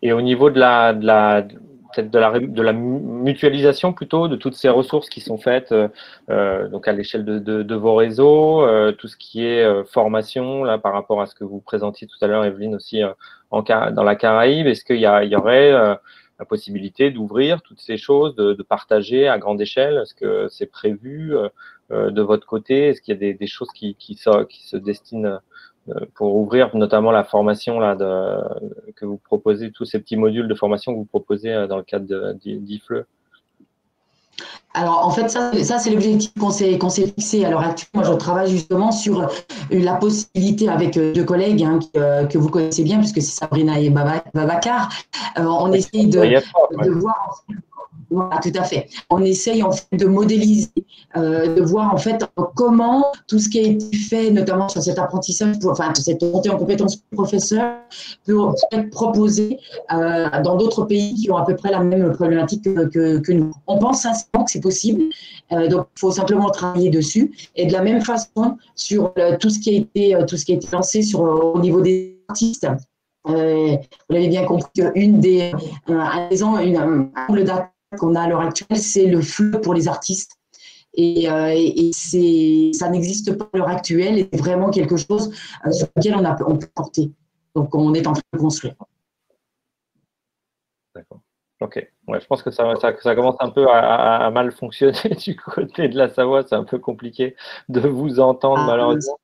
Et au niveau de peut-être de la mutualisation plutôt de toutes ces ressources qui sont faites donc à l'échelle de vos réseaux, tout ce qui est formation là par rapport à ce que vous présentiez tout à l'heure, Evelyne, aussi dans la Caraïbe. Est-ce qu'il y aurait la possibilité d'ouvrir toutes ces choses, de partager à grande échelle? Est-ce que c'est prévu de votre côté? Est-ce qu'il y a des choses qui se destinent pour ouvrir notamment la formation là, que vous proposez, tous ces petits modules de formation que vous proposez dans le cadre d'IFLE? Alors, en fait, ça c'est l'objectif qu'on s'est fixé à l'heure actuelle. Moi, je travaille justement sur la possibilité avec deux collègues que vous connaissez bien, puisque c'est Sabrina et Babacar. On essaye de voir… Voilà, tout à fait. On essaye en fait de modéliser, de voir en fait comment tout ce qui a été fait, notamment sur cet apprentissage, enfin cette montée en compétences professeur, peut être proposé dans d'autres pays qui ont à peu près la même problématique que nous. On pense sincèrement que c'est possible, donc il faut simplement travailler dessus. Et de la même façon sur tout ce qui a été lancé au niveau des artistes. Vous l'avez bien compris un angle d'attaque qu'on a à l'heure actuelle, c'est le FLE pour les artistes. Et ça n'existe pas à l'heure actuelle et c'est vraiment quelque chose sur lequel on peut porter. Donc, on est en train de construire. D'accord. Ok. Ouais, je pense que ça commence un peu à mal fonctionner du côté de la Savoie. C'est un peu compliqué de vous entendre, malheureusement.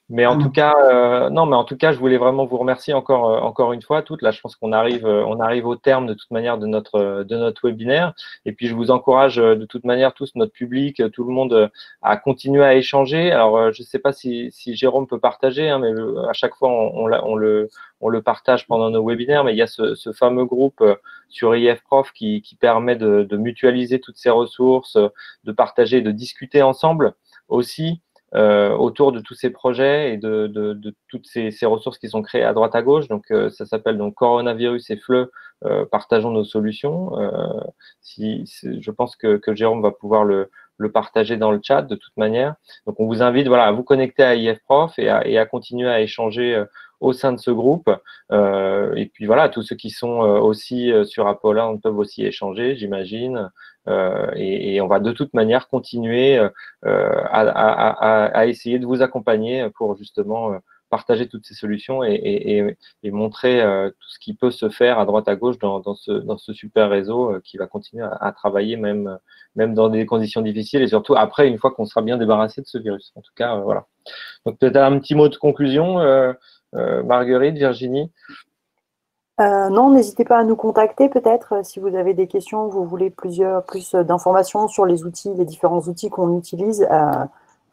Mais en tout cas, je voulais vraiment vous remercier encore une fois toutes. Là, je pense qu'on arrive au terme de toute manière de notre webinaire. Et puis, je vous encourage de toute manière tous, notre public, tout le monde, à continuer à échanger. Alors, je ne sais pas si Jérôme peut partager, hein, mais à chaque fois, on le partage pendant nos webinaires. Mais il y a ce fameux groupe sur IFProf qui permet de mutualiser toutes ces ressources, de partager, de discuter ensemble aussi. Autour de tous ces projets et de toutes ces ressources qui sont créées à droite à gauche. Donc, ça s'appelle donc Coronavirus et FLE, partageons nos solutions. Je pense que Jérôme va pouvoir le partager dans le chat de toute manière. Donc, on vous invite à vous connecter à IFProf et à continuer à échanger au sein de ce groupe. Et puis voilà, tous ceux qui sont aussi sur Apolla, on peut aussi échanger, j'imagine. Et on va de toute manière continuer à essayer de vous accompagner pour justement partager toutes ces solutions et montrer tout ce qui peut se faire à droite à gauche dans ce super réseau qui va continuer à travailler même dans des conditions difficiles et surtout après, une fois qu'on sera bien débarrassé de ce virus. En tout cas, voilà. Donc peut-être un petit mot de conclusion, Marguerite, Virginie. Non, n'hésitez pas à nous contacter peut-être si vous avez des questions, vous voulez plus d'informations sur les outils, les différents outils qu'on utilise.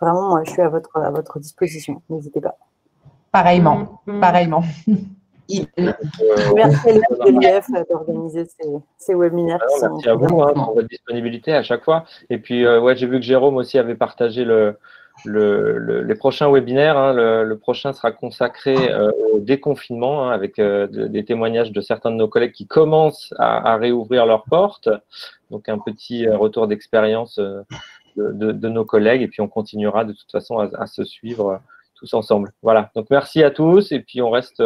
Vraiment, moi, je suis à votre disposition. N'hésitez pas. Pareillement. Merci à l'équipe de l'IF d'organiser ces webinaires. Merci à vous pour votre disponibilité à chaque fois. Et puis, j'ai vu que Jérôme aussi avait partagé les prochains webinaires. Hein. Le prochain sera consacré au déconfinement avec des témoignages de certains de nos collègues qui commencent à réouvrir leurs portes. Donc, un petit retour d'expérience de nos collègues. Et puis, on continuera de toute façon à se suivre tous ensemble. Voilà. Donc, merci à tous. Et puis, on reste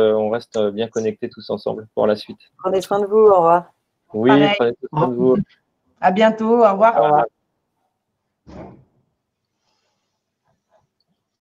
bien connectés tous ensemble pour la suite. Prenez soin de vous. Au revoir. Oui, prenez soin de vous. À bientôt. Au revoir. Au revoir.